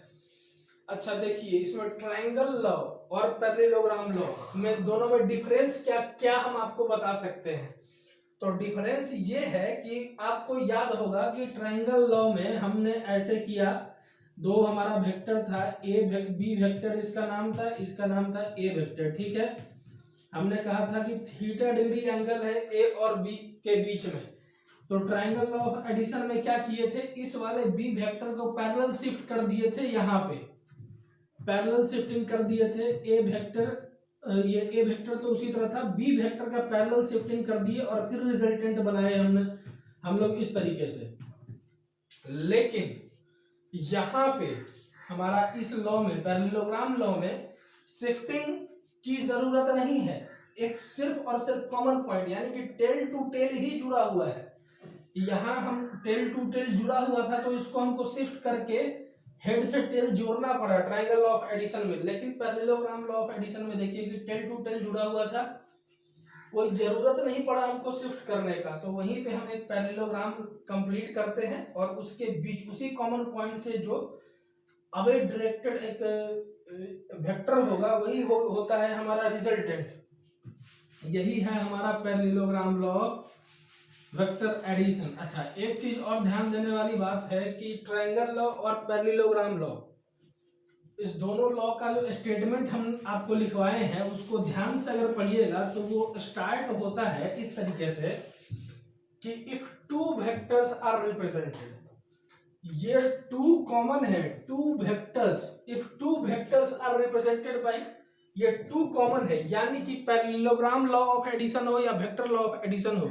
Speaker 1: अच्छा देखिए, इसमें ट्रायंगल लॉ और पैरेललोग्राम लॉ में दोनों में डिफरेंस क्या क्या हम आपको बता सकते हैं। तो डिफरेंस ये है कि आपको याद होगा कि ट्रायंगल लॉ में हमने ऐसे किया, दो हमारा वेक्टर था ए बी वेक्टर, इसका नाम था ए वेक्टर। ठीक है, हमने कहा था कि थीटा डिग्री एंगल है ए और बी के बीच में। तो ट्रायंगल लॉ ऑफ एडिशन में क्या किए थे, इस वाले बी वेक्टर को पैरेलल शिफ्ट कर दिए थे, यहाँ पे पैरेलल शिफ्टिंग कर दिए थे। ए वेक्टर, ये ए वेक्टर तो उसी तरह था, बी वेक्टर का पैरेलल शिफ्टिंग कर दिए और फिर रिजल्टेंट बनाए हम लोग इस तरीके से। लेकिन यहाँ पे हमारा इस लॉ में, पैरेललोग्राम लॉ में शिफ्टिंग की जरूरत नहीं है। एक सिर्फ और सिर्फ कॉमन पॉइंट यानी कि टेल टू टेल ही जुड़ा हुआ है। यहाँ हम टेल टू टेल जुड़ा हुआ था तो इसको हमको शिफ्ट करके हेड से टेल जोड़ना पड़ा ट्रायंगल लॉ ऑफ एडिशन में। लेकिन पैरेललोग्राम लॉ ऑफ एडिशन में देखिए कि टेल टू टेल जुड़ा हुआ था, कोई जरूरत नहीं पड़ा हमको शिफ्ट करने का। तो वहीं पे हम एक पैरेललोग्राम कंप्लीट करते हैं और उसके बीच उसी कॉमन पॉइंट से जो अवे डायरेक्टेड एक वेक्टर होगा वही होता है हमारा रिजल्टेंट। यही है हमारा parallelogram law of vector addition. अच्छा, एक चीज और ध्यान देने वाली बात है कि ट्रायंगल लॉ और पैरेललोग्राम लॉ, इस दोनों लॉ का जो स्टेटमेंट हम आपको लिखवाए हैं उसको ध्यान से अगर पढ़िएगा तो वो स्टार्ट होता है इस तरीके से कि if two vectors are represented, ये टू कॉमन है, two vectors, if two vectors are represented by, ये टू कॉमन है, यानी कि पैरेललोग्राम लॉ ऑफ एडिशन हो या वेक्टर लॉ ऑफ एडिशन हो,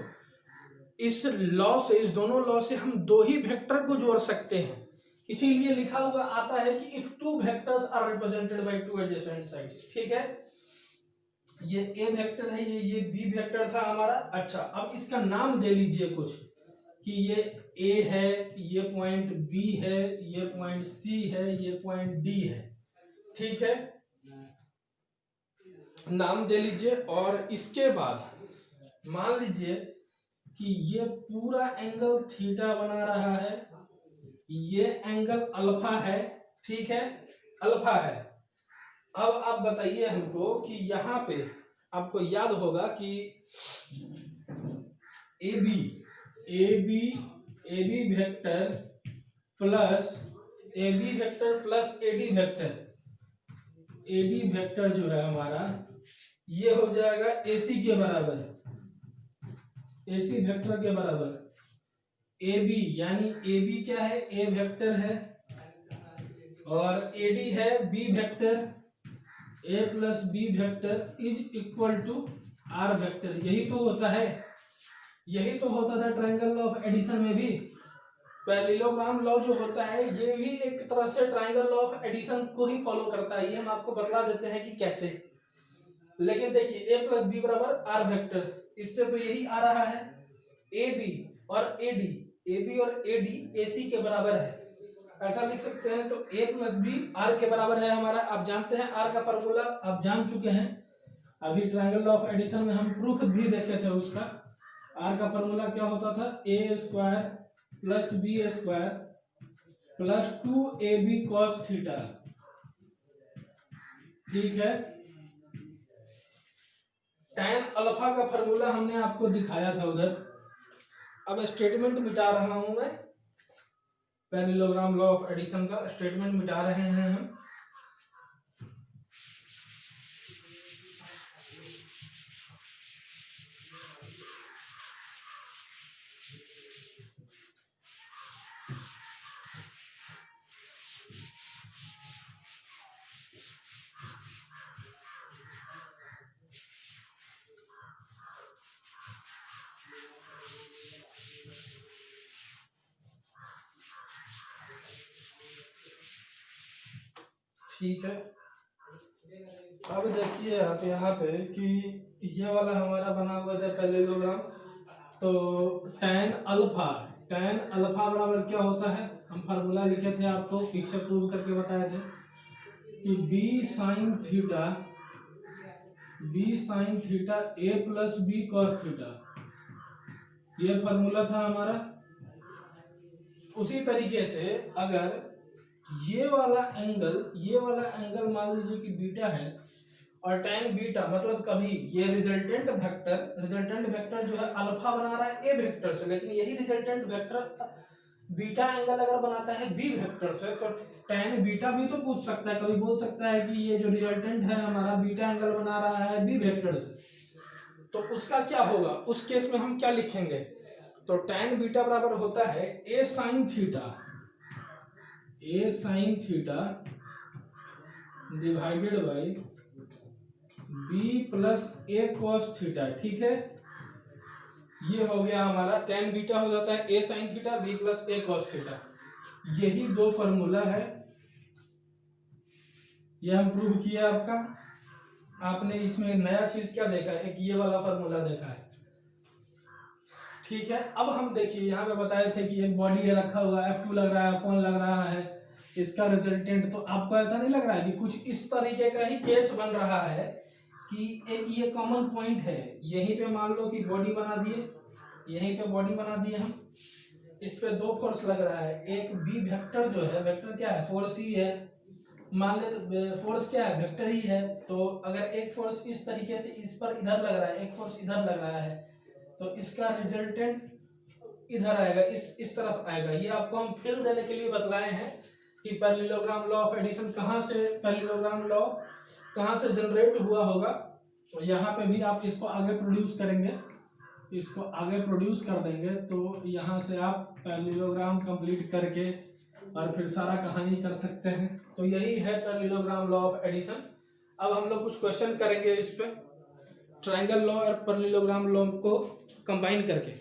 Speaker 1: इस लॉ से, इस दोनों लॉ से हम दो ही वेक्टर को जोड़ सकते हैं। इसीलिए लिखा हुआ आता है कि if two vectors are represented by two adjacent sides. ठीक है, ये ए वेक्टर है, ये बी वेक्टर था हमारा। अच्छा, अब इसका नाम दे लीजिए कुछ कि ये ए है, ये पॉइंट बी है, ये पॉइंट सी है, ये पॉइंट डी है। ठीक है, नाम दे लीजिए। और इसके बाद मान लीजिए कि ये पूरा एंगल थीटा बना रहा है, ये एंगल अल्फा है। ठीक है, अल्फा है। अब आप बताइए हमको कि यहाँ पे आपको याद होगा कि A B vector plus AD vector जो है हमारा ये हो जाएगा एसी के बराबर, एसी वेक्टर के बराबर ए बी, यानी ए बी क्या है, ए वेक्टर है, और A D b vector, A plus B vector is equal to R vector. यही तो होता है, यही तो होता था ट्रायंगल लॉ ऑफ एडिशन में भी। पैरेललोग्राम लॉ जो होता है ये भी एक तरह से ट्रायंगल लॉ ऑफ एडिशन को ही फॉलो करता है। ये हम आपको बतला देते हैं कि कैसे। लेकिन देखिए ए प्लस बी बराबर आर वेक्टर, इससे तो यही आ रहा है, ए बी और एडी, ए बी और एडी एसी के बराबर है, ऐसा लिख सकते हैं। तो ए प्लस बी आर के बराबर है हमारा। आप जानते हैं आर का फॉर्मूला, आप जान चुके हैं, अभी ट्रायंगल लॉ ऑफ एडिशन में हम प्रूफ भी देखे थे उसका। आर का फॉर्मूला क्या होता था, A square plus B square plus 2ab cos theta. ठीक है, tan अल्फा का फॉर्मूला हमने आपको दिखाया था उधर। अब स्टेटमेंट मिटा रहा हूं मैं, पैरेललोग्राम लॉ ऑफ एडिशन का स्टेटमेंट मिटा रहे हैं हम। ठीक है, अब देखिए आप यहाँ पे कि ये वाला हमारा बना हुआ था पैरेललोग्राम। तो tan अल्फा बराबर क्या होता है, हम फार्मूला लिखे थे, आपको पीछे प्रूव करके बताए थे कि b sin theta a plus b cos theta, ये फार्मूला था हमारा। उसी तरीके से अगर ये वाला एंगल मान लीजिए कि बीटा है और tan बीटा मतलब कभी ये रिजल्टेंट वेक्टर जो है अल्फा बना रहा है ए वेक्टर से, लेकिन यही रिजल्टेंट वेक्टर बीटा एंगल अगर बनाता है बी वेक्टर से, तो tan बीटा भी तो पूछ सकता है, कभी बोल सकता है कि ये जो रिजल्टेंट है हमारा बीटा एंगल बना रहा है बी वेक्टर से, तो उसका क्या होगा, उस केस में हम क्या लिखेंगे। तो tan बीटा बराबर होता है a sin theta divided by b plus a cos theta. ठीक है, ये हो गया हमारा tan बीटा हो जाता है a sin theta b plus a cos theta. यही दो फॉर्मूला है ये हम प्रूव किया आपका। आपने इसमें नया चीज क्या देखा है, एक ये वाला फार्मूला देखा है, ठीक है। अब हम देखिए यहाँ पे बताए थे कि एक बॉडी है रखा हुआ, F2 लग रहा है, F1 लग रहा है, इसका रिजल्टेंट। तो आपको ऐसा नहीं लग रहा है कि कुछ इस तरीके का ही केस बन रहा है कि एक ये कॉमन पॉइंट है, यहीं पे मान लो कि बॉडी बना दिए, यहीं पे बॉडी बना दिए हम, इस पे दो फोर्स लग रहा है, एक बी वेक्टर जो है, वेक्टर क्या है, फोर्स ही है, मान ले फोर्स क्या है, वेक्टर ही है। तो अगर एक फोर्स इस तरीके से इस पर इधर लग रहा है, एक फोर्स इधर लग रहा है, तो इसका रिजल्टेंट इधर आएगा, इस तरफ आएगा। ये आपको हम फील देने के लिए बतलाए हैं कि पैरेललोग्राम लॉ ऑफ एडिशन कहाँ से, पैरेललोग्राम लॉ कहाँ से जनरेट हुआ होगा। तो यहाँ पे भी आप इसको आगे प्रोड्यूस करेंगे, इसको आगे प्रोड्यूस कर देंगे, तो यहाँ से आप पैरेललोग्राम कंप्लीट करके और फिर सारा कहानी कर सकते हैं। तो यही है पैरेललोग्राम लॉ ऑफ एडिशन। अब हम लोग कुछ क्वेश्चन करेंगे इस पे, ट्रायंगल लॉ और पैरेललोग्राम लॉ को कंबाइन करके।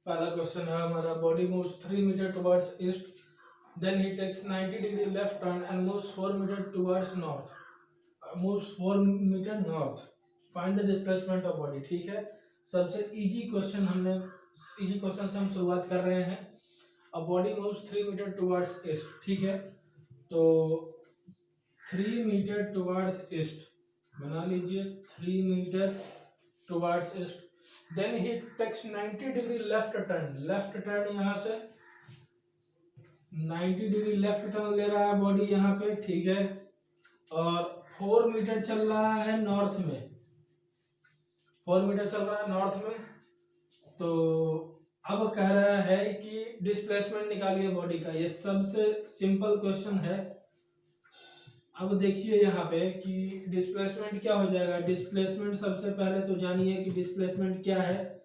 Speaker 1: पहला क्वेश्चन है हमारा, body moves 3 metre towards east, then he takes 90 degree left turn and moves 4 metre towards north, moves 4 metre north, find the displacement of body. ठीक है, सबसे इजी क्वेश्चन इजी क्वेश्चन से हम शुरुआत कर रहे हैं। अब body moves 3 metre towards east, ठीक है, तो 3 मीटर टुवर्ड्स ईस्ट बना लीजिए, 3 metre towards east, then he takes 90 degree left turn यहां से 90 डिग्री लेफ्ट टर्न ले रहा है बॉडी यहाँ पे, ठीक है, और 4 मीटर चल रहा है नॉर्थ में, 4 मीटर चल रहा है नॉर्थ में। तो अब कह रहा है कि डिस्प्लेसमेंट निकालिए बॉडी का, ये सबसे सिंपल क्वेश्चन है। अब देखिए यहाँ पे कि डिस्प्लेसमेंट क्या हो जाएगा। डिस्प्लेसमेंट सबसे पहले तो जानिए कि डिस्प्लेसमेंट क्या है।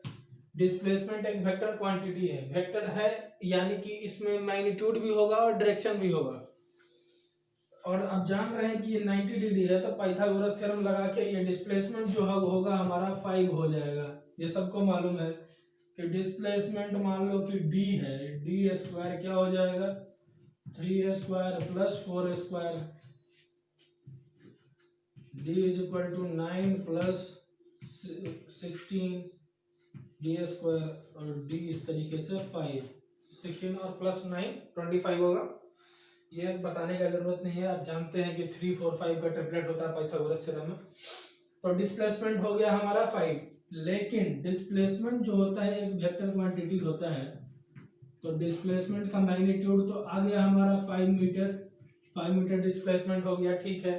Speaker 1: डिस्प्लेसमेंट एक वेक्टर क्वांटिटी है, वेक्टर है यानी कि इसमें मैग्नीट्यूड भी होगा और डायरेक्शन भी होगा। और अब जान रहे हैं कि ये 90 डिग्री है, तो पाइथागोरस थ्योरम लगा के ये डिस्प्लेसमेंट जो होगा हमारा 5 हो जाएगा। ये सबको मालूम है कि डिस्प्लेसमेंट मान लो कि d है, d स्क्वायर क्या हो जाएगा, 3 square plus 4 square, d is equal to 9 plus 16 d square, और d इस तरीके से 5, 16 और प्लस 9 25 होगा। ये बताने का जरूरत नहीं है, आप जानते हैं कि 3 4 5 का ट्रिपलेट होता है पाइथागोरस थ्योरम में। तो डिस्प्लेसमेंट हो गया हमारा 5, लेकिन डिस्प्लेसमेंट जो होता है एक वेक्टर क्वांटिटी होता है, तो डिस्प्लेसमेंट का मैग्नीट्यूड तो आ गया हमारा 5 मीटर डिस्प्लेसमेंट हो गया, ठीक है।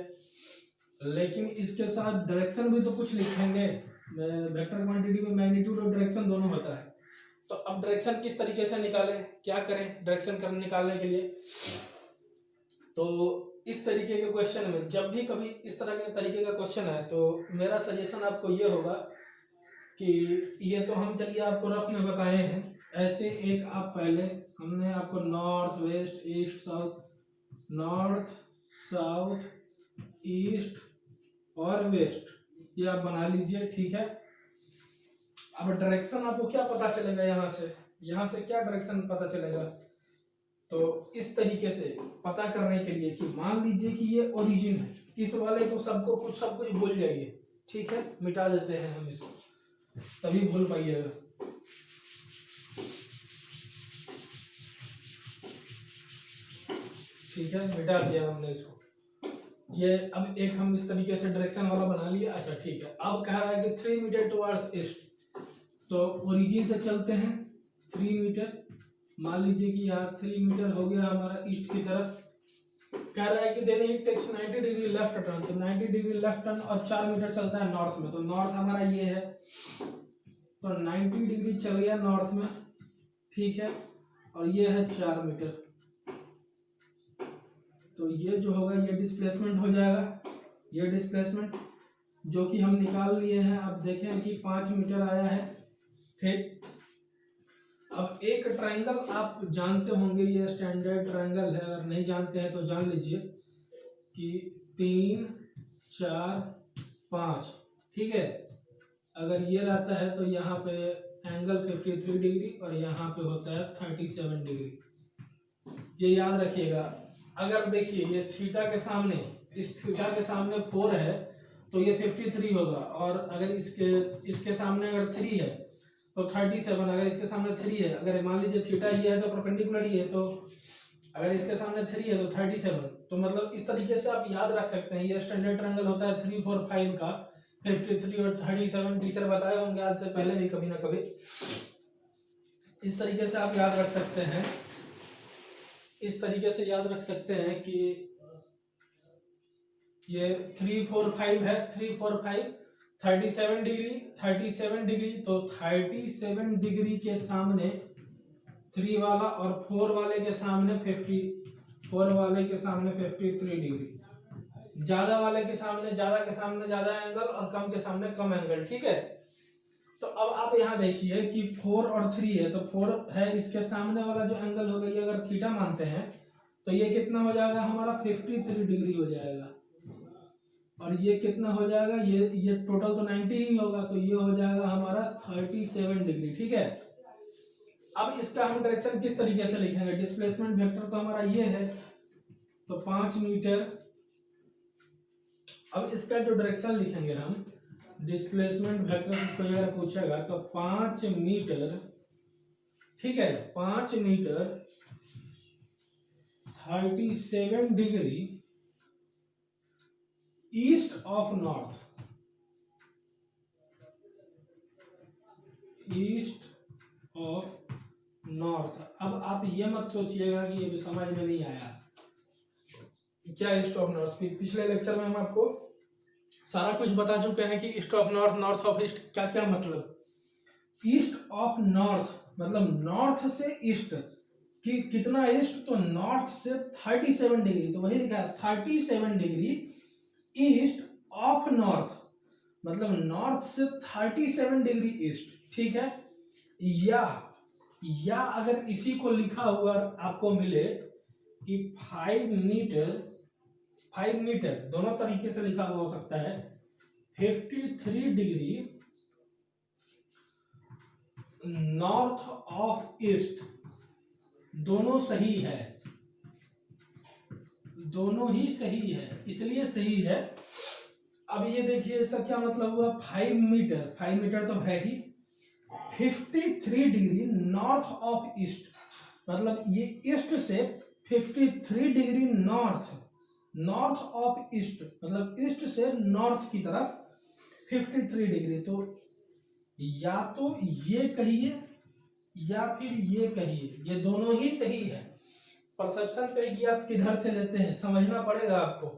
Speaker 1: लेकिन इसके साथ डायरेक्शन भी तो कुछ लिखेंगे, वेक्टर क्वांटिटी में मैग्नीट्यूड और डायरेक्शन दोनों होता है। तो अब डायरेक्शन किस तरीके से निकालें, क्या करें डायरेक्शन निकालने के लिए। तो इस तरीके के क्वेश्चन में जब भी कभी इस तरह के तरीके का क्वेश्चन है, तो मेरा सजेशन आपको ये होगा कि ये तो हम चलिए आपको रफ में बताए हैं, ऐसे एक आप पहले हमने आपको north west east south, north south east और वेस्ट, ये आप बना लीजिए, ठीक है। अब डायरेक्शन आपको क्या पता चलेगा, यहाँ से क्या डायरेक्शन पता चलेगा। तो इस तरीके से पता करने के लिए कि मान लीजिए कि ये ओरिजिन है, इस वाले को सब कुछ भूल जाइए, ठीक है, मिटा देते हैं हम इसको, तभी भूल पाइएगा। ठीक है, मिटा दिया हमने इसको। ये अब एक हम इस तरीके से डायरेक्शन वाला बना लिया। अच्छा ठीक है, अब कह रहा है कि 3 मीटर टुवर्ड्स ईस्ट, तो ओरिजिन से चलते हैं 3 मीटर, मान लीजिए कि यहाँ 3 मीटर हो गया हमारा ईस्ट की तरफ। कह रहा है कि then he takes 90 degree left turn, तो 90 डिग्री लेफ्ट टर्न और 4 मीटर चलता है नॉर्थ में, तो नॉर्थ हमारा ये है, तो 90 डिग्री चल गया नॉर्थ में, ठीक है, और ये है 4 मीटर, तो ये जो होगा ये डिस्प्लेसमेंट हो जाएगा। ये डिस्प्लेसमेंट जो कि हम निकाल लिए हैं, अब देखें कि 5 मीटर आया है, ठीक। अब एक ट्रायंगल आप जानते होंगे, ये स्टैंडर्ड ट्रायंगल है, अगर नहीं जानते हैं तो जान लीजिए कि 3 4 5, ठीक है। अगर ये रहता है तो यहाँ पे एंगल 53 डिग्री और यहाँ पे होता है 37 डिग्री, ये याद रखिएगा। अगर देखिए ये थीटा के सामने, इस थीटा के सामने 4 है तो ये 53 होगा, और अगर इसके सामने अगर 3 है तो 37, अगर इसके सामने 3 है, अगर मान लीजिए थीटा ये है तो परपेंडिकुलर ही है, तो अगर इसके सामने 3 है तो 37। तो मतलब इस तरीके से आप याद रख सकते हैं। ये स्टैंडर्ड ट्रायंगल होता है 3, 4, 5 का, 53 और 37 टीचर बताए होंगे आज से पहले भी कभी ना कभी। इस तरीके से आप याद रख सकते हैं, इस तरीके से याद रख सकते हैं कि ये 3, 4, 5 है, 3, 4, 5, 37 डिग्री, 37 डिग्री, तो 37 डिग्री के सामने 3 वाला और 4 वाले के सामने 53 डिग्री, ज्यादा वाले के सामने ज्यादा एंगल और कम के सामने कम एंगल। ठीक है, तो अब आप यहाँ देखिए कि 4 और 3 है, तो 4 है, इसके सामने वाला जो एंगल होगा ये अगर थीटा मानते हैं तो ये कितना हो जाएगा हमारा 53 डिग्री हो जाएगा, और ये कितना हो जाएगा, ये टोटल तो 90 ही होगा, तो ये हो जाएगा हमारा 37 डिग्री। ठीक है, अब इसका हम डायरेक्शन किस तरीके से लिखेंगे, डिस्प्लेसमेंट वेक्टर तो हमारा ये है, तो 5 मीटर। अब इसका जो डायरेक्शन लिखेंगे हम, डिस्प्लेसमेंट वेक्टर को अगर पूछेगा तो 5 मीटर, ठीक है, 5 metre 37 degree east of north, east of north. अब आप ये मत सोचिएगा कि ये भी समझ में नहीं आया क्या ईस्ट ऑफ नॉर्थ। पिछले लेक्चर में हम आपको सारा कुछ बता चुके हैं कि east of north, north of east क्या क्या मतलब। ईस्ट ऑफ नॉर्थ मतलब नॉर्थ से ईस्ट, कि कितना ईस्ट, तो नॉर्थ से 37 डिग्री, तो वही लिखा है 37 डिग्री ईस्ट ऑफ नॉर्थ, मतलब नॉर्थ से 37 डिग्री ईस्ट। ठीक है, या अगर इसी को लिखा हुआ आपको मिले कि 5 मीटर दोनों तरीके से लिखा हुआ हो सकता है, 53 डिग्री नॉर्थ ऑफ ईस्ट, दोनों सही है, दोनों ही सही है, इसलिए सही है। अब ये देखिए इसका क्या मतलब हुआ, 5 मीटर तो है ही, 53 डिग्री नॉर्थ ऑफ ईस्ट, मतलब ये ईस्ट से 53 डिग्री नॉर्थ ऑफ ईस्ट, मतलब ईस्ट से नॉर्थ की तरफ 53 डिग्री। तो या तो ये कहिए या फिर ये कहिए, ये दोनों ही सही है। परसेप्शन पे कि आप किधर से लेते हैं समझना पड़ेगा आपको।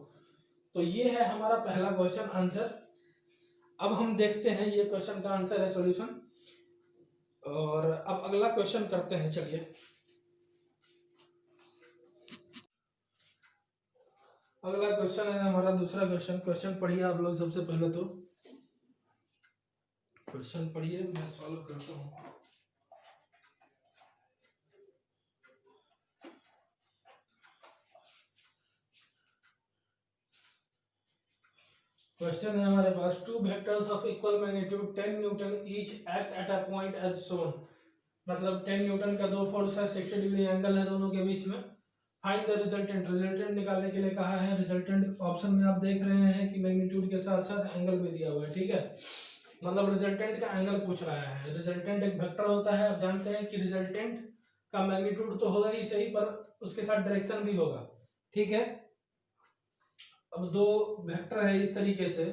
Speaker 1: तो ये है हमारा पहला क्वेश्चन आंसर। अब हम देखते हैं ये क्वेश्चन का आंसर है, सॉल्यूशन। और अब अगला क्वेश्चन करते हैं, चलिए। अगला क्वेश्चन है हमारा दूसरा क्वेश्चन पढ़िए आप लोग सबसे पहले, तो क्वेश्चन पढ़िए, मैं सॉल्व करता हूँ। क्वेश्चन है हमारे पास, 2 vectors of equal magnitude 10 newton each act at a point as shown, मतलब 10 न्यूटन का 2 फोर्स है, 60 डिग्री एंगल है दोनों के बीच में। फाइंड द रिजल्टेंट निकालने के लिए कहा है। रिजल्टेंट ऑप्शन में आप देख रहे हैं कि मैग्नीट्यूड के साथ साथ एंगल भी दिया हुआ है। ठीक है, मतलब रिजल्टेंट का एंगल पूछ रहा है। रिजल्टेंट एक वेक्टर होता है, आप जानते हैं कि रिजल्टेंट का मैग्नीट्यूड तो होगा ही सही, पर उसके साथ डायरेक्शन भी होगा। ठीक है, अब 2 वेक्टर है इस तरीके से,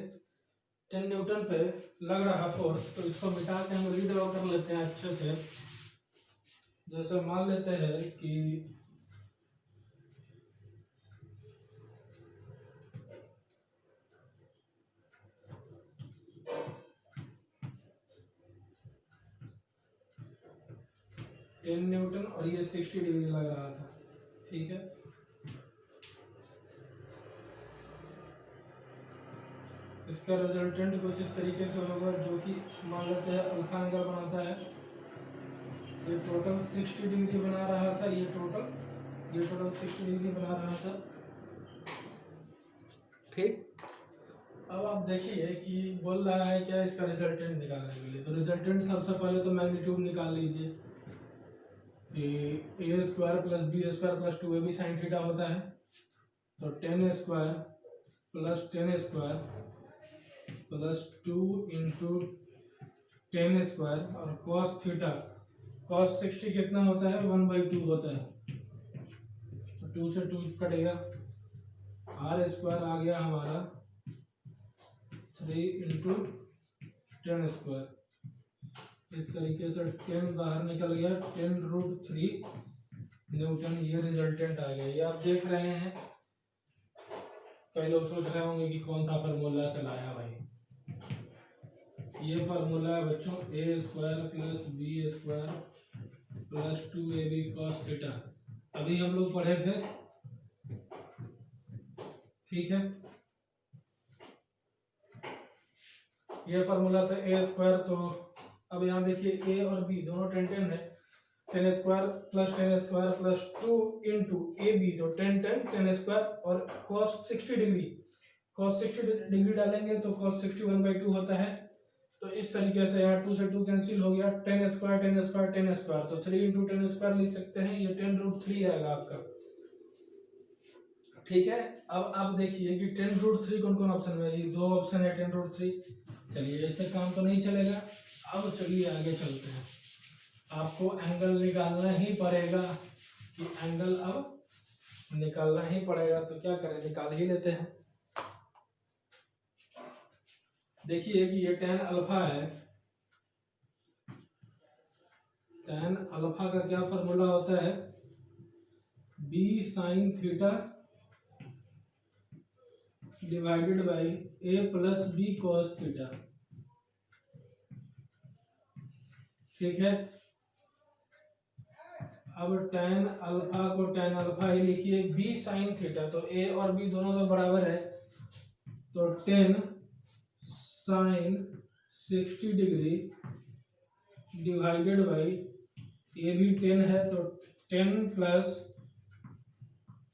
Speaker 1: 10 न्यूटन पे लग रहा फोर्स, तो इसको मिटा के हम रीड्रॉ कर लेते हैं अच्छे से। जैसे मान लेते हैं कि न्यूटन और ये 60 डिग्री लग रहा था। ठीक है, इसका रिजल्टेंट कुछ इस तरीके से होगा, जो कि मान लेते हैं अल्फा एंगल बनाता है। ये टोटल 60 डिग्री बना रहा था, ये टोटल 60 डिग्री बना रहा था। ठीक, अब आप देखिए कि बोल रहा है क्या इसका रिजल्टेंट निकालने के लिए। तो रिजल्टेंट सबसे पहले तो मैग्नीट्यूड निकाल लीजिए, A square plus B square plus 2ab sine theta होता है, तो 10 square plus 10 square plus 2 into 10 square और कॉस थीटा कॉस 60 कितना होता है 1/2 होता है, तो 2 से 2 कटेगा, आर स्क्वायर आ गया हमारा 3 इंटू 10 स्क्वायर। इस तरीके से 10 बाहर निकल गया, 10√3 न्यूटन ये रिजल्टेंट आ गया। ये आप देख रहे हैं, कई लोग सोच रहे होंगे कि कौन सा फार्मूला से लाया भाई। ये फार्मूला है बच्चों, A square plus B square plus 2ab cos theta, अभी हम लोग पढ़े थे, ठीक है। ये फार्मूला था ए स्क्वायर, तो अब यहाँ देखिए ए और बी दोनों 10 10 है, 10 square plus 10 square plus 2 into ए बी, तो 10 10 10 स्क्वायर और cos 60 डिग्री, cos 60 डिग्री डालेंगे तो cos 60 1/2 होता है, तो इस तरीके से यहाँ 2 से 2 कैंसिल हो गया, 10 स्क्वायर 10 स्क्वायर 10 स्क्वायर, तो 3 इंटू 10 स्क्वायर लिख सकते हैं, ये 10√3 आएगा आपका, ठीक है। अब आप देखिए कि 10√3 कौन कौन ऑप्शन में, ये दो ऑप्शन है 10√3, चलिए इससे काम तो नहीं चलेगा। अब चलिए आगे चलते हैं, आपको एंगल निकालना ही पड़ेगा, कि एंगल अब निकालना ही पड़ेगा, तो क्या करें, निकाल ही लेते हैं। देखिए कि ये tan अल्फा है, tan अल्फा का क्या फॉर्मूला होता है, b sin theta divided by a plus b cos theta, ठीक है। अब tan अल्फा को tan अल्फा ही लिखिए, b sin थीटा, तो a और b दोनों तो बराबर है, तो 10 sin 60 डिग्री डिवाइडेड बाई, ये भी 10 है तो 10 प्लस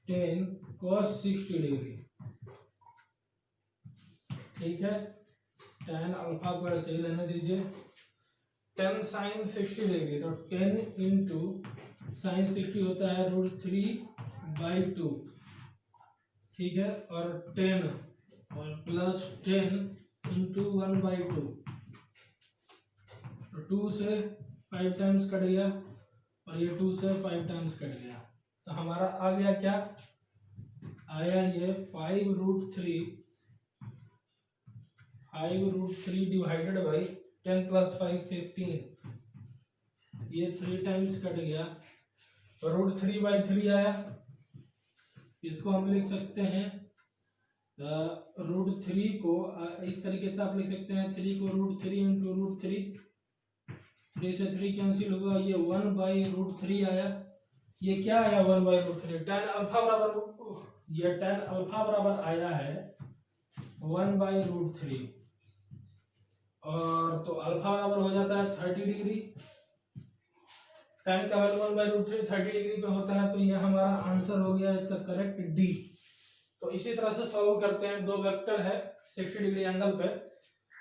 Speaker 1: 10 cos 60 डिग्री, ठीक है। tan अल्फा को ऐसे ही लेने दीजिए, 10 sin 60 डिग्री, तो 10 इंटू साइन 60 होता है √3/2, ठीक है, और 10 और प्लस 10 इंटू 1/2, तो 2 से 5 टाइम्स कट गया और ये 2 से 5 टाइम्स कट गया, तो हमारा आ गया क्या, आया ये 5√3 डिवाइडेड बाई 10 प्लस 5 15, ये 3 टाइम्स कट गया, √3/3 आया, इसको हम लिख सकते हैं √3 को इस तरीके से आप लिख सकते हैं, 3 को √3 इंटू √3, 3 से 3 कैंसिल होगा, ये 1/√3 आया, ये क्या आया 1/√3, tan अल्फा बराबर, ये tan अल्फा बराबर आया है 1/√3, और तो अल्फा बराबर हो जाता है 30 डिग्री, tan का वैल्यू 1/√3 30 डिग्री पे होता है, तो ये हमारा आंसर हो गया इसका करेक्ट डी। तो इसी तरह से सॉल्व करते हैं, दो वेक्टर है 60 डिग्री एंगल पे,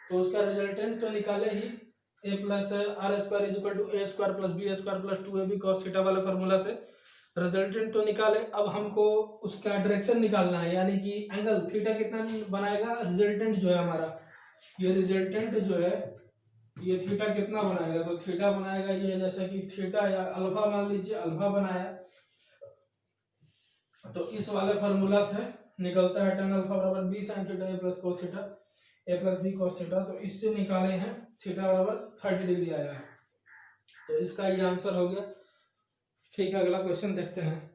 Speaker 1: तो उसका रिजल्टेंट तो निकाले ही, a plus R square is equal to A square plus B square plus 2ab cos theta वाले फॉर्मूला से रिजल्टेंट तो निकाले। अब हमको उसका डायरेक्शन निकालना है, यानी कि एंगल थीटा कितना बनाएगा, रिजल्टेंट जो है हमारा, ये रिजल्टेंट जो है ये थीटा कितना बनाएगा, तो थीटा बनाएगा ये, जैसे कि थीटा या अल्फा मान लीजिए, अल्फा बनाया, तो इस वाले फार्मूला से निकलता है tan अल्फा बराबर b sin theta a plus cos theta, a plus b cos theta, तो इससे निकाले हैं थीटा बराबर 30 डिग्री आया है, तो इसका ये आंसर हो गया, ठीक है। अगला क्वेश्चन देखते हैं,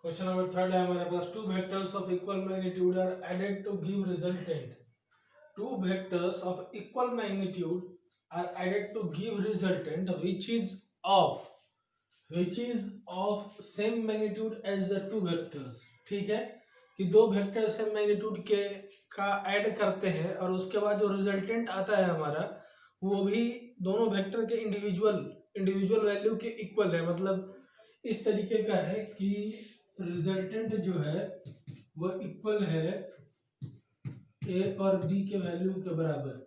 Speaker 1: क्वेश्चन नंबर 3 है हमारे पास, two vectors of equal magnitude are added to give resultant, two vectors of equal magnitude are added to give resultant which is of same magnitude as the two vectors, ठीक है, कि दो vector same magnitude के का add करते हैं और उसके बाद जो रिजल्टेंट आता है हमारा, वो भी दोनों वेक्टर के इंडिविजुअल वैल्यू के इक्वल है, मतलब इस तरीके का है कि रिजल्टेंट जो है वो इक्वल है ए और बी के वैल्यू के बराबर,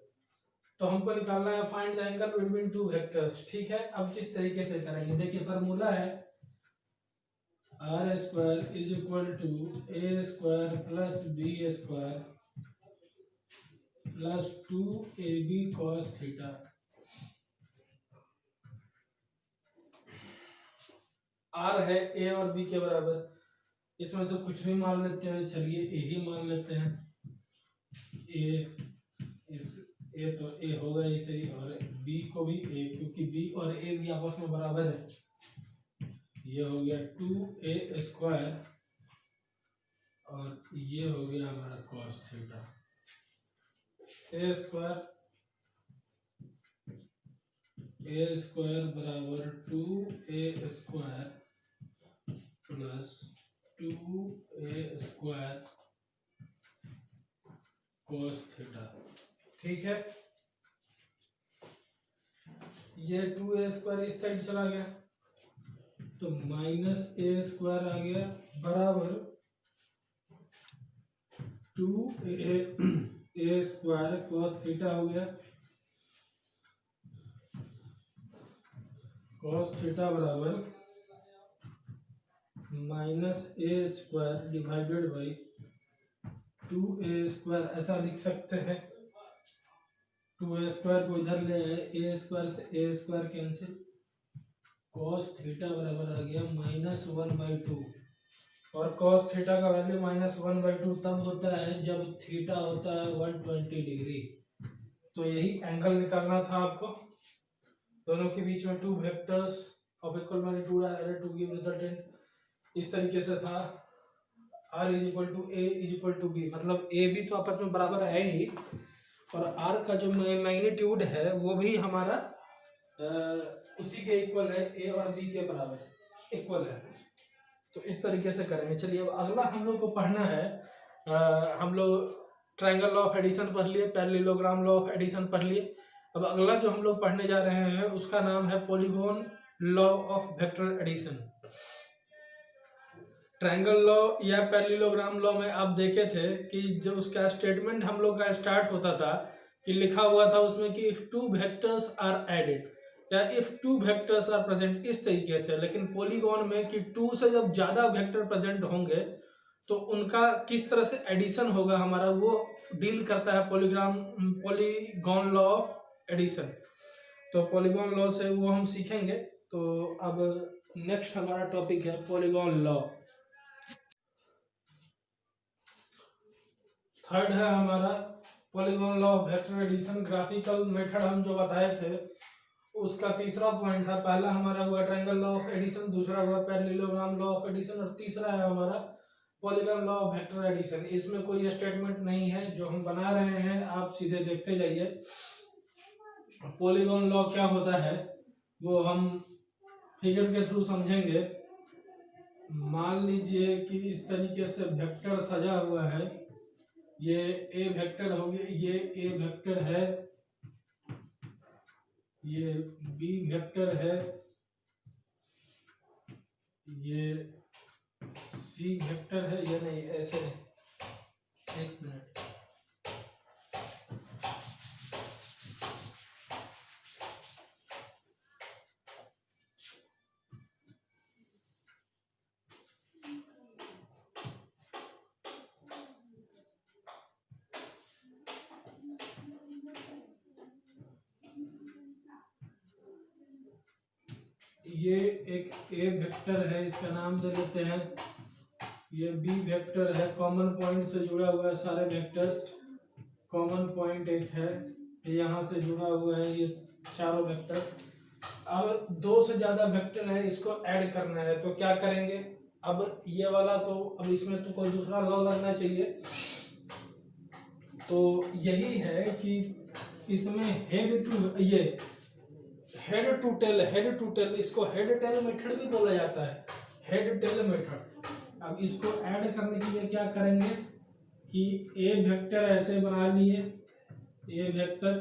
Speaker 1: तो हमको निकालना है find the angle between two vectors. ठीक है, अब किस तरीके से करेंगे, देखिए फार्मूला है R square is equal to A square plus B square plus 2ab cos theta. R है ए और बी के बराबर, इसमें से कुछ भी मान लेते हैं, चलिए ए ही मान लेते हैं। ए तो ए होगा इसे, और बी को भी ए, क्योंकि बी और ए भी आपस में बराबर है। ये हो गया 2a स्क्वायर और ये हो गया हमारा cos थीटा। ए स्क्वायर बराबर 2a square plus 2a square cos theta. ठीक है, ये 2a स्क्वायर इस साइड चला गया तो माइनस a स्क्वायर आ गया बराबर 2a स्क्वायर cos थीटा हो गया। cos थीटा बराबर minus a square divided by 2a square, ऐसा लिख सकते हैं। 2a स्क्वायर को इधर ले आए, a स्क्वायर से a square cancel, cos theta बराबर आ गया -1/2। और cos थीटा का वैल्यू -1/2 तब होता है जब थीटा होता है 120 डिग्री। तो यही एंगल निकालना था आपको। दोनों के बीच में two vectors of equal magnitude are added to give resultant. इस तरीके से था r is equal to a is equal to b, मतलब a b तो आपस में बराबर है ही, और r का जो मैग्नीट्यूड है वो भी हमारा उसी के इक्वल है, a और b के बराबर इक्वल है। तो इस तरीके से करेंगे। चलिए अब अगला हम लोग को पढ़ना है, हम लोग ट्रायंगल लॉ ऑफ एडिशन पढ़ लिए, पैरेललोग्राम लॉ ऑफ एडिशन पढ़ लिए। अब अगला जो हम लोग पढ़ने जा रहे हैं उसका नाम है polygon law of vector addition. Triangle law या पैरेललोग्राम लॉ में आप देखे थे कि जो उसका स्टेटमेंट हम लोग का स्टार्ट होता था कि लिखा हुआ था उसमें कि if two vectors are added या if two vectors are present, इस तरीके से। लेकिन पॉलीगॉन में कि टू से जब ज्यादा वेक्टर प्रेजेंट होंगे तो उनका किस तरह से एडिशन होगा हमारा, वो डील करता है पॉलीगॉन लॉ ऑफ एडिशन। तो पॉलीगॉन लॉ से वो हम सीखेंगे। तो अब नेक्स्ट हमारा टॉपिक है पॉलीगॉन लॉ। थर्ड है हमारा polygon law of vector addition. Graphical method हम जो बताए थे उसका तीसरा पॉइंट था। पहला हमारा हुआ ट्रायंगल लॉ ऑफ एडिशन, दूसरा हुआ पैरेललोग्राम लॉ ऑफ एडिशन, और तीसरा है हमारा polygon law of vector addition. इसमें कोई स्टेटमेंट नहीं है जो हम बना रहे हैं, आप सीधे देखते जाइए। पॉलीगॉन लॉ क्या होता है वो हम फिगर के थ्रू समझेंगे। मान लीजिए कि इस तरीके से वेक्टर सजा हुआ है, ये ए वेक्टर हो गया, ये ए वेक्टर है, ये बी वेक्टर है, ये सी वेक्टर है, ये नहीं ऐसे, एक मिनट, ये एक ए वेक्टर है, इसका नाम दे लेते हैं। ये बी वेक्टर है, कॉमन पॉइंट से जुड़ा हुआ है सारे वेक्टर्स। कॉमन पॉइंट एक है, यहाँ से जुड़ा हुआ है ये चारों वेक्टर। अब दो से ज्यादा वेक्टर है, इसको ऐड करना है तो क्या करेंगे। अब ये वाला तो अब इसमें तो कोई दूसरा लॉ लगना चाहिए। तो यही है कि इसमें हेड टू टेल, इसको हेड टेल मेथड भी बोला जाता है, हेड टेल मेथड। अब इसको ऐड करने के लिए क्या करेंगे कि ए वेक्टर ऐसे बना लिए, ए वेक्टर,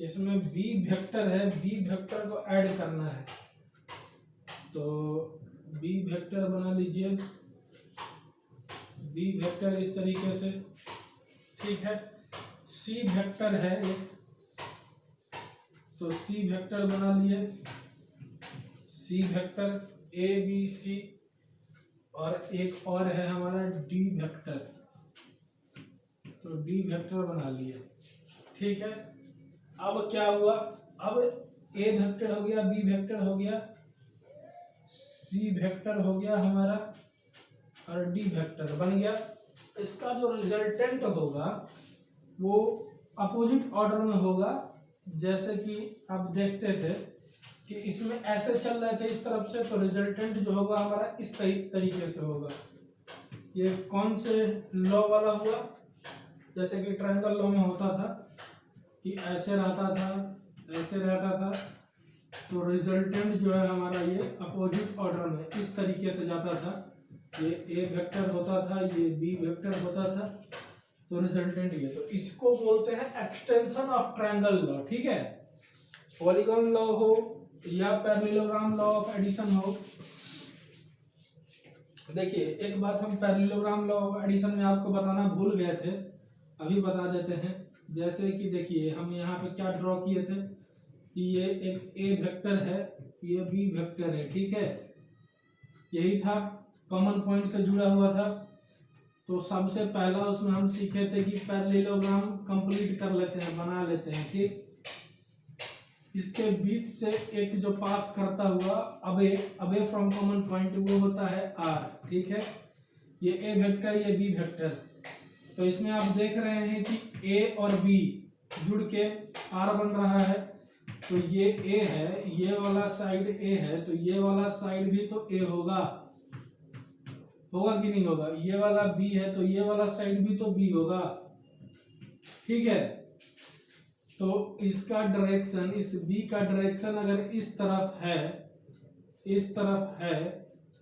Speaker 1: इसमें बी वेक्टर है, बी वेक्टर को ऐड करना है। तो बी वेक्टर बना लीजिए, बी वेक्टर इस तरीके से, ठीक है। सी वेक्टर है, तो सी वेक्टर बना लिए, C vector A B C, और एक और है हमारा डी वेक्टर, तो डी वेक्टर बना लिए। ठीक है, अब क्या हुआ, अब ए वेक्टर हो गया, बी वेक्टर हो गया, सी वेक्टर हो गया हमारा, और डी वेक्टर बन गया। इसका जो रिजल्टेंट होगा वो अपोजिट ऑर्डर में होगा। जैसे कि आप देखते थे कि इसमें ऐसे चल रहे थे इस तरफ से, तो रिजल्टेंट जो होगा हमारा इस तरीके से होगा। ये कौन से लॉ वाला हुआ, जैसे कि ट्रायंगल लॉ में होता था कि ऐसे रहता था, ऐसे रहता था, तो रिजल्टेंट जो है हमारा ये अपोजिट ऑर्डर में इस तरीके से जाता था। ये ए वेक्टर होता था, ये बी वेक्टर होता था, तो रिजल्टेंट ये, तो इसको बोलते हैं एक्सटेंशन ऑफ ट्रायंगल लॉ। ठीक है, पॉलीगॉन लॉ हो या पैरेललोग्राम लॉ ऑफ एडिशन हो। देखिए एक बात हम पैरेललोग्राम लॉ ऑफ एडिशन में आपको बताना भूल गए थे, अभी बता देते हैं। जैसे कि देखिए हम यहाँ पे क्या ड्रॉ किए थे कि ये एक ए वेक्टर है, ये बी वेक्टर है। ठीक है, यही था, कॉमन पॉइंट से जुड़ा हुआ था। तो सबसे पहला उसमें हम सीखे थे कि पैरेललोग्राम कंप्लीट कर लेते हैं, बना लेते हैं। ठीक, इसके बीच से एक जो पास करता हुआ अवे फ्रॉम कॉमन पॉइंट, वो होता है आर। ठीक है, ये ए वेक्टर, ये बी वेक्टर, तो इसमें आप देख रहे हैं कि ए और बी जुड़ के आर बन रहा है। तो ये ए है, ये वाला साइड ए है, तो ये वाला साइड भी तो ए होगा, होगा कि नहीं होगा। ये वाला बी है, तो ये वाला साइड भी तो बी होगा। ठीक है, तो इसका डायरेक्शन, इस बी का डायरेक्शन अगर इस तरफ है, इस तरफ है,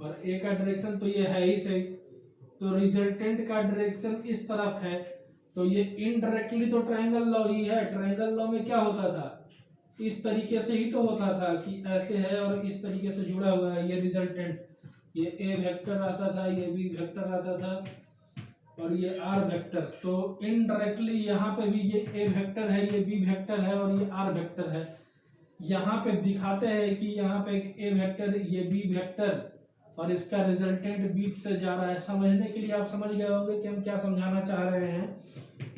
Speaker 1: और ए का डायरेक्शन तो ये है ही सही, तो रिजल्टेंट का डायरेक्शन इस तरफ है, तो ये इनडायरेक्टली तो ट्रायंगल लॉ ही है। ट्रायंगल लॉ में क्या होता था, इस तरीके से ही तो होता था कि ऐसे है और इस तरीके से जुड़ा हुआ है। ये रिजल्टेंट, ये ए वेक्टर आता था, ये बी वेक्टर आता था, और ये आर वेक्टर। तो इनडायरेक्टली यहाँ पे भी ये ए वेक्टर है, ये बी वेक्टर है, और ये आर वेक्टर है। यहाँ पे दिखाते हैं कि यहाँ पे एक ए वेक्टर, ये बी वेक्टर, और इसका रिजल्टेंट बीच से जा रहा है। समझने के लिए आप समझ गए होंगे कि हम क्या समझाना चाह रहे हैं,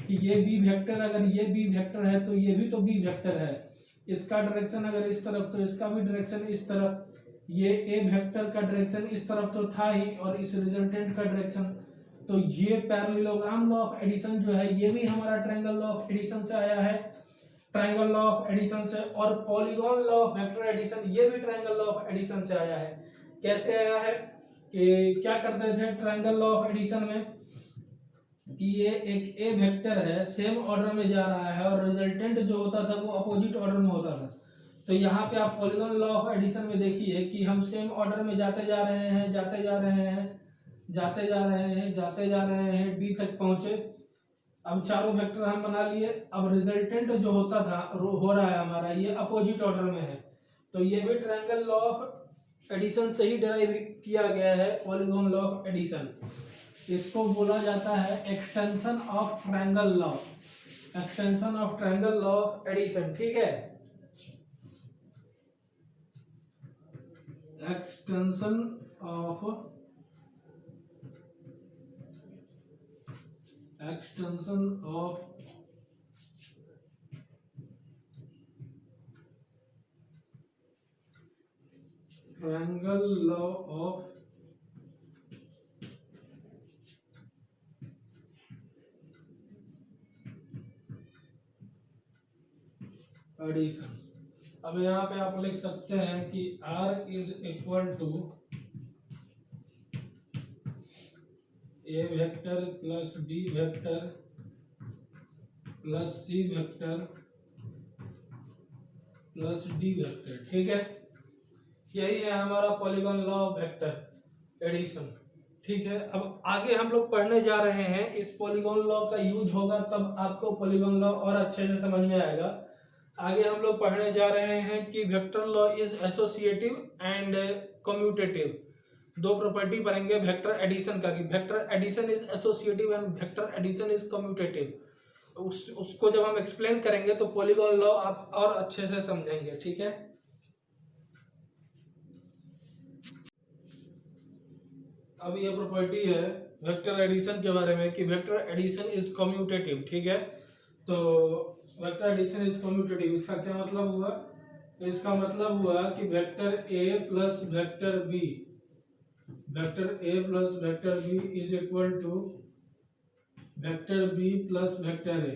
Speaker 1: कि ये बी वेक्टर, अगर ये बी वेक्टर है तो ये भी तो बी वेक्टर है। इसका डायरेक्शन अगर इस तरफ, तो इसका भी डायरेक्शन इस तरफ। ये ए वेक्टर का डायरेक्शन इस तरफ तो था ही, और इस रिजल्टेंट का डायरेक्शन, तो ये पैरेललोग्राम लॉ ऑफ एडिशन जो है ये भी हमारा ट्रायंगल लॉ ऑफ एडिशन से आया है, ट्रायंगल लॉ ऑफ एडिशन से। और polygon law of vector addition ये भी ट्रायंगल लॉ ऑफ एडिशन से आया है। कैसे आया है कि क्या करते थे ट्रायंगल लॉ ऑफ एडिशन में, कि ये एक ए वेक्टर है, सेम ऑर्डर में जा रहा है, और रिजल्टेंट जो होता था वो अपोजिट ऑर्डर में होता था। तो यहाँ पे आप पॉलीगॉन लॉ ऑफ एडिशन में देखिए कि हम सेम ऑर्डर में जाते जा रहे हैं, जाते जा रहे हैं, जाते जा रहे हैं, जाते जा रहे हैं, डी तक पहुंचे। अब चारों वेक्टर हम बना लिए। अब रिजल्टेंट जो होता था, हो रहा है हमारा, ये अपोजिट ऑर्डर में है। तो ये भी ट्रायंगल लॉ ऑफ एडिशन से ही डिराइव किया गया है, पॉलीगॉन लॉ ऑफ एडिशन। इसको बोला जाता है extension of triangle law, extension of triangle law of addition. ठीक है, extension of triangle law of addition. अब यहाँ पे आप लिख सकते हैं कि R is equal to A vector plus D vector plus C vector plus D vector. ठीक है, यही है हमारा polygon law of vector addition. ठीक है, अब आगे हम लोग पढ़ने जा रहे हैं, इस पॉलीगॉन लॉ का यूज होगा तब आपको पॉलीगॉन लॉ और अच्छे से समझ में आएगा। आगे हम लोग पढ़ने जा रहे हैं कि vector law is associative and commutative. दो प्रॉपर्टी पढ़ेंगे वेक्टर एडिशन का, कि vector addition is associative and vector addition is commutative. उसको जब हम एक्सप्लेन करेंगे तो पॉलीगॉन लॉ आप और अच्छे से समझेंगे, ठीक है। अब ये प्रॉपर्टी है वेक्टर एडिशन के बारे में कि वेक्टर एडिशन इज कम्यूटेटिव, ठीक है। तो वेक्टर एडिशन इज कम्यूटेटिव, इसका क्या मतलब हुआ? इसका मतलब हुआ कि vector A plus vector B, vector A plus vector B is equal to vector B plus vector A,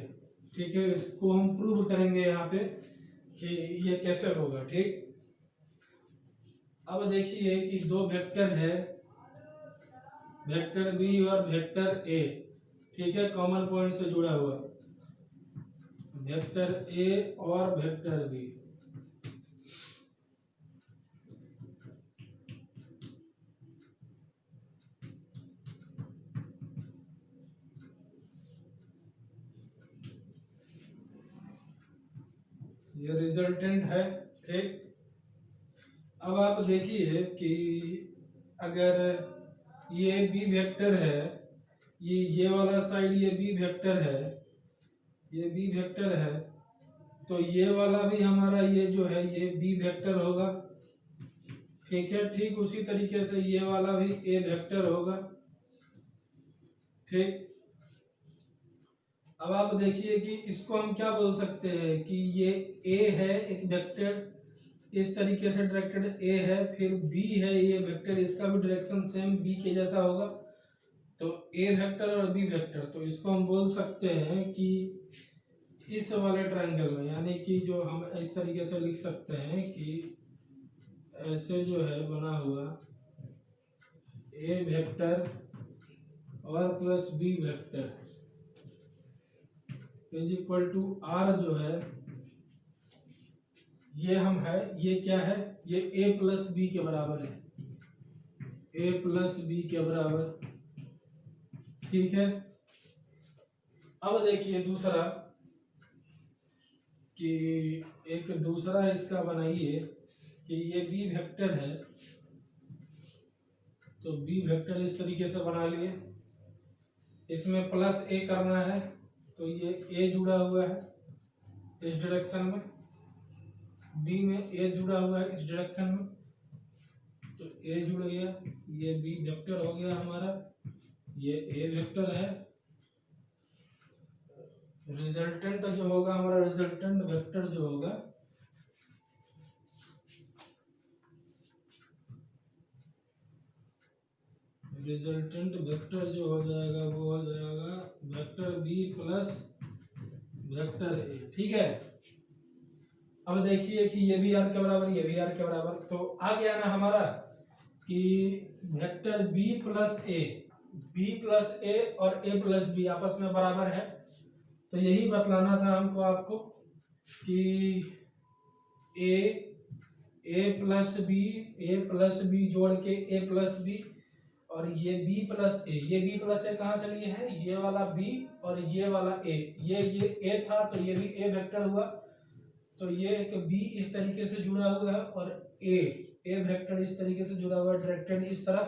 Speaker 1: ठीक है। इसको हम प्रूव करेंगे यहाँ पे कि ये कैसे होगा, ठीक। अब देखिए कि दो वेक्टर है, वेक्टर बी और वेक्टर ए, ठीक है, कॉमन पॉइंट से जुड़ा हुआ वेक्टर ए और वेक्टर बी। ये रिजल्टेंट है, ठीक। अब आप देखिए कि अगर ये बी वेक्टर है, ये वाला साइड ये बी वेक्टर है, ये बी वेक्टर है, तो ये वाला भी हमारा ये जो है ये बी वेक्टर होगा, ठीक है। ठीक उसी तरीके से ये वाला भी ए वेक्टर होगा, ठीक। अब आप देखिए कि इसको हम क्या बोल सकते हैं कि ये ए है एक वेक्टर, इस तरीके से डायरेक्टेड ए है, फिर बी है ये वेक्टर, इसका भी डायरेक्शन सेम बी के जैसा होगा, तो ए वेक्टर और बी वेक्टर। तो इसको हम बोल सकते हैं कि इस वाले ट्रायंगल में, यानी कि जो हम इस तरीके से लिख सकते हैं कि ऐसे जो है बना हुआ ए वेक्टर और plus B vector is equal to R, जो है ये हम है, ये क्या है, ये ए प्लस बी के बराबर है, ए प्लस बी के बराबर, ठीक है। अब देखिए दूसरा कि एक दूसरा इसका बनाइए कि ये बी वेक्टर है, तो बी वेक्टर इस तरीके से बना लिए, इसमें प्लस ए करना है, तो ये ए जुड़ा हुआ है इस डायरेक्शन में, बी में ए जुड़ा हुआ है इस डायरेक्शन में, तो ए जुड़ गया, ये बी वेक्टर हो गया हमारा, ये ए वेक्टर है। रिजल्टेंट जो होगा हमारा, रिजल्टेंट वेक्टर जो होगा रिजल्टेंट वेक्टर जो हो जाएगा वो हो जाएगा vector B plus vector A, ठीक है। अब देखिए कि ये भी आर के बराबर, ये भी आर के बराबर, तो आ गया ना हमारा कि वेक्टर बी प्लस ए और ए प्लस बी आपस में बराबर है। तो यही बतलाना था हमको आपको कि ए प्लस बी जोड़ के ए प्लस बी, और ये बी प्लस ए कहाँ से लिए हैं, ये वाला बी और ये वाला ए, ये ए था तो ये भी ए वेक्टर हुआ, तो ये एक बी इस तरीके से जुड़ा हुआ है और ए वेक्टर इस तरीके से जुड़ा हुआ है डायरेक्टेड इस तरफ,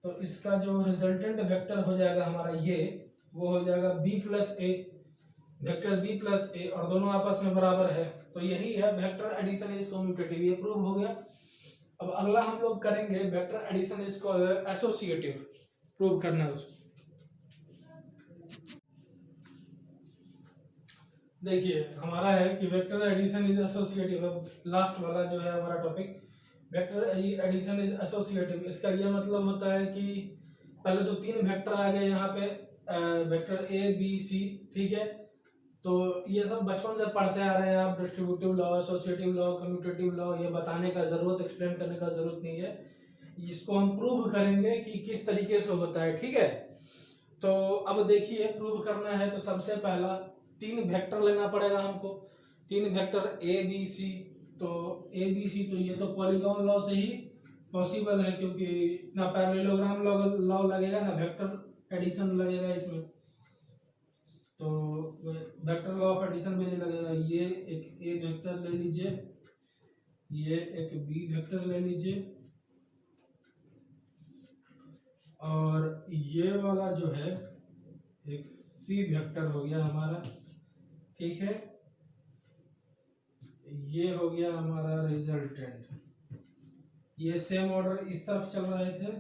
Speaker 1: तो इसका जो रिजल्टेंट वेक्टर हो जाएगा हमारा ये, वो हो जाएगा B plus A, vector B plus A, और दोनों आपस में बराबर है, तो यही है वेक्टर एडिशन इज कम्यूटेटिव, ये प्रूव हो गया। अब अगला हम लोग करेंगे vector addition is associative, prove करना है उसको। देखिए हमारा है कि vector addition is associative, last वाला जो है हमारा topic, vector addition is associative. इसका यह मतलब होता है कि पहले तो तीन वेक्टर आ गए यहाँ पे, वेक्टर ए बी सी, ठीक है। तो ये सब बचपन से पढ़ते आ रहे हैं आप, distributive law, associative law, commutative law, ये बताने का जरूरत, एक्सप्लेन करने का जरूरत नहीं है। इसको हम प्रूव करेंगे कि किस तरीके से होता है, ठीक है। तो अब देखिए प्रूव करना है तो सबसे पहला तीन वेक्टर लेना पड़ेगा हमको, तीन वेक्टर ए बी सी, तो ए बी सी तो ये तो पॉलीगॉन लॉ से ही पॉसिबल है, क्योंकि ना पैरेललोग्राम लॉ लगेगा ना वेक्टर एडिशन लगेगा इसमें, तो वेक्टर लॉ ऑफ एडिशन भी नहीं लगेगा। ये एक ए वेक्टर ले लीजिए, ये एक बी वेक्टर ले लीजिए, और ये वाला जो है एक सी वेक्टर हो गया हमारा, ठीक है। ये हो गया हमारा रिजल्टेंट। ये सेम ऑर्डर इस तरफ चल रहे थे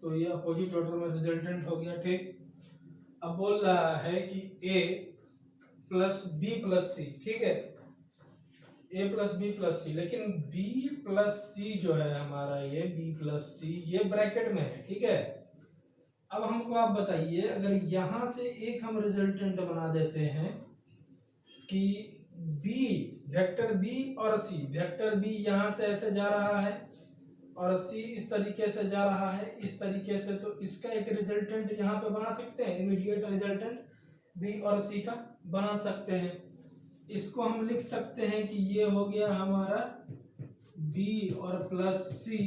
Speaker 1: तो ये अपोजिट ऑर्डर में रिजल्टेंट हो गया, ठीक। अब बोल रहा है कि a प्लस बी प्लस सी, ठीक है, a plus B plus C, लेकिन b प्लस सी जो है हमारा, ये b प्लस सी ये ब्रैकेट में है, ठीक है। अब हमको आप बताइए, अगर यहां से एक हम रिजल्टेंट बना देते हैं कि b वेक्टर b और c, वेक्टर b यहां से ऐसे जा रहा है और c इस तरीके से जा रहा है, इस तरीके से, तो इसका एक रिजल्टेंट यहाँ पे बना सकते हैं, इमीडिएट रिजल्टेंट b और c का बना सकते हैं। इसको हम लिख सकते हैं कि ये हो गया हमारा b और प्लस c,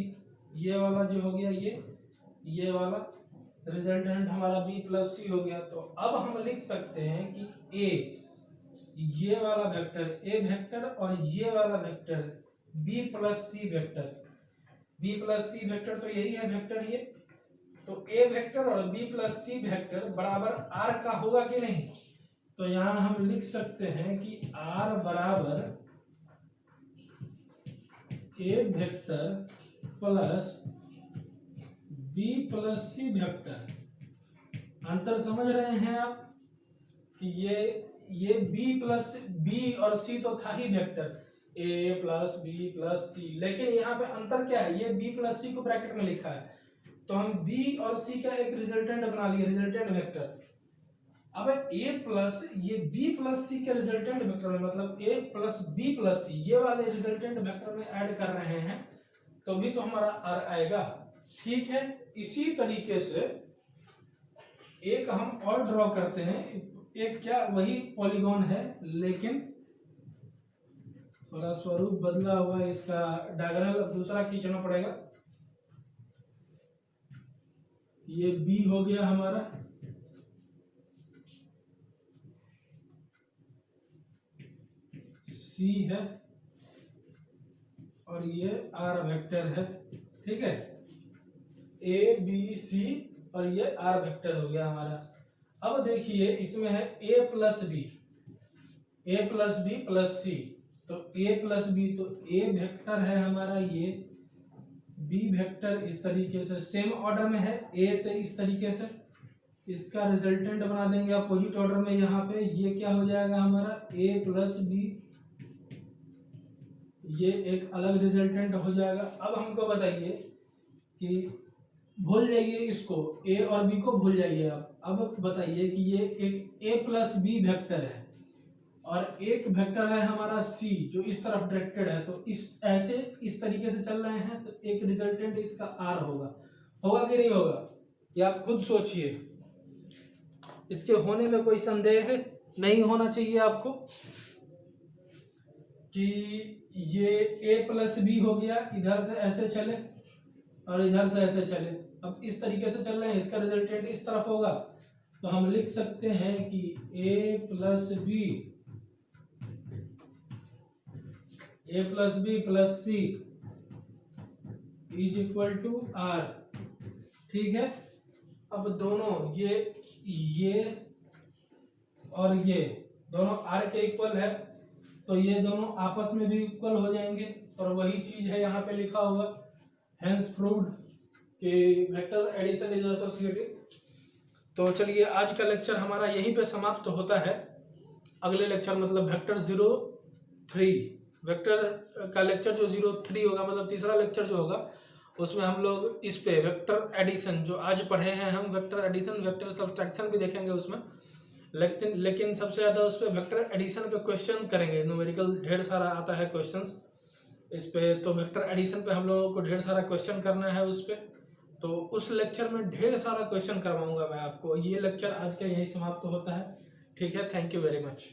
Speaker 1: ये वाला जो हो गया ये वाला रिजल्टेंट हमारा b प्लस सी हो गया। तो अब हम लिख सकते हैं कि a, ये वाला वेक्टर a वेक्टर और ये वाला vector b plus C vector, b plus C vector तो यही है वेक्टर ये, तो a वेक्टर और b प्लस सी वेक्टर बराबर r का होगा कि नहीं। तो यहां हम लिख सकते हैं कि r बराबर a vector plus b plus C vector. अंतर समझ रहे हैं आप कि ये b प्लस बी और c तो था ही vector a plus B plus C, लेकिन यहाँ पे अंतर क्या है, ये b प्लस सी को ब्रैकेट में लिखा है, तो हम b और c का एक रिजल्टेंट बना लिए, रिजल्टेंट वेक्टर। अब a प्लस ये b प्लस सी के रिजल्टेंट वेक्टर में, मतलब a प्लस b प्लस सी ये वाले रिजल्टेंट वेक्टर में ऐड कर रहे हैं, तो भी तो हमारा r आएगा, ठीक है। इसी तरीके से एक हम और ड्रॉ करते हैं, एक क्या वही पॉलीगॉन है लेकिन थोड़ा स्वरूप बदला हुआ है, इसका डायगोनल अब दूसरा खींचना पड़ेगा। ये b हो गया हमारा, c है और ये r वेक्टर है, ठीक है, a b c और ये r वेक्टर हो गया हमारा। अब देखिए इसमें है a प्लस बी प्लस सी, तो a प्लस बी, तो a वेक्टर है हमारा ये, b वेक्टर इस तरीके से सेम ऑर्डर में है a से, इस तरीके से इसका रिजल्टेंट बना देंगे अपोजिट ऑर्डर में। यहाँ पे ये क्या हो जाएगा हमारा a प्लस बी, ये एक अलग रिजल्टेंट हो जाएगा। अब हमको बताइए कि भूल जाइए इसको, a और b को भूल जाइए आप। अब बताइए कि ये एक a प्लस बी वेक्टर है और एक वेक्टर है हमारा c जो इस तरफ डायरेक्टेड है, तो इस तरीके से चल रहे हैं, तो एक रिजल्टेंट इसका r होगा कि नहीं होगा, ये आप खुद सोचिए। इसके होने में कोई संदेह है नहीं होना चाहिए आपको कि ये a प्लस बी हो गया, इधर से ऐसे चले और इधर से ऐसे चले, अब इस तरीके से चल रहे हैं, इसका रिजल्टेंट इस तरफ होगा, तो हम लिख सकते हैं कि a plus B plus C is equal to r, ठीक है। अब दोनों ये और ये दोनों r के इक्वल है, तो ये दोनों आपस में भी इक्वल हो जाएंगे, और वही चीज है यहाँ पे लिखा हुआ, हेंस प्रूव्ड कि वेक्टर एडिशन इज एसोसिएटिव। तो चलिए आज का लेक्चर हमारा यहीं पे समाप्त होता है। अगले लेक्चर मतलब वेक्टर का लेक्चर जो 03 होगा, मतलब तीसरा लेक्चर जो होगा, उसमें हम लोग इस पे वेक्टर एडिशन जो आज पढ़े हैं हम, वेक्टर एडिशन वेक्टर सब्सट्रैक्शन भी देखेंगे उसमें, लेकिन सबसे ज्यादा उस पर वेक्टर एडिशन पे क्वेश्चन करेंगे। न्यूमेरिकल ढेर सारा आता है क्वेश्चंस इस पे, तो वेक्टर एडिशन पे हम लोगों को ढेर सारा क्वेश्चन करना है उस पे, तो उस लेक्चर में ढेर सारा क्वेश्चन करवाऊंगा मैं आपको। ये लेक्चर आज का यही समाप्त होता है, ठीक है। Thank you very much.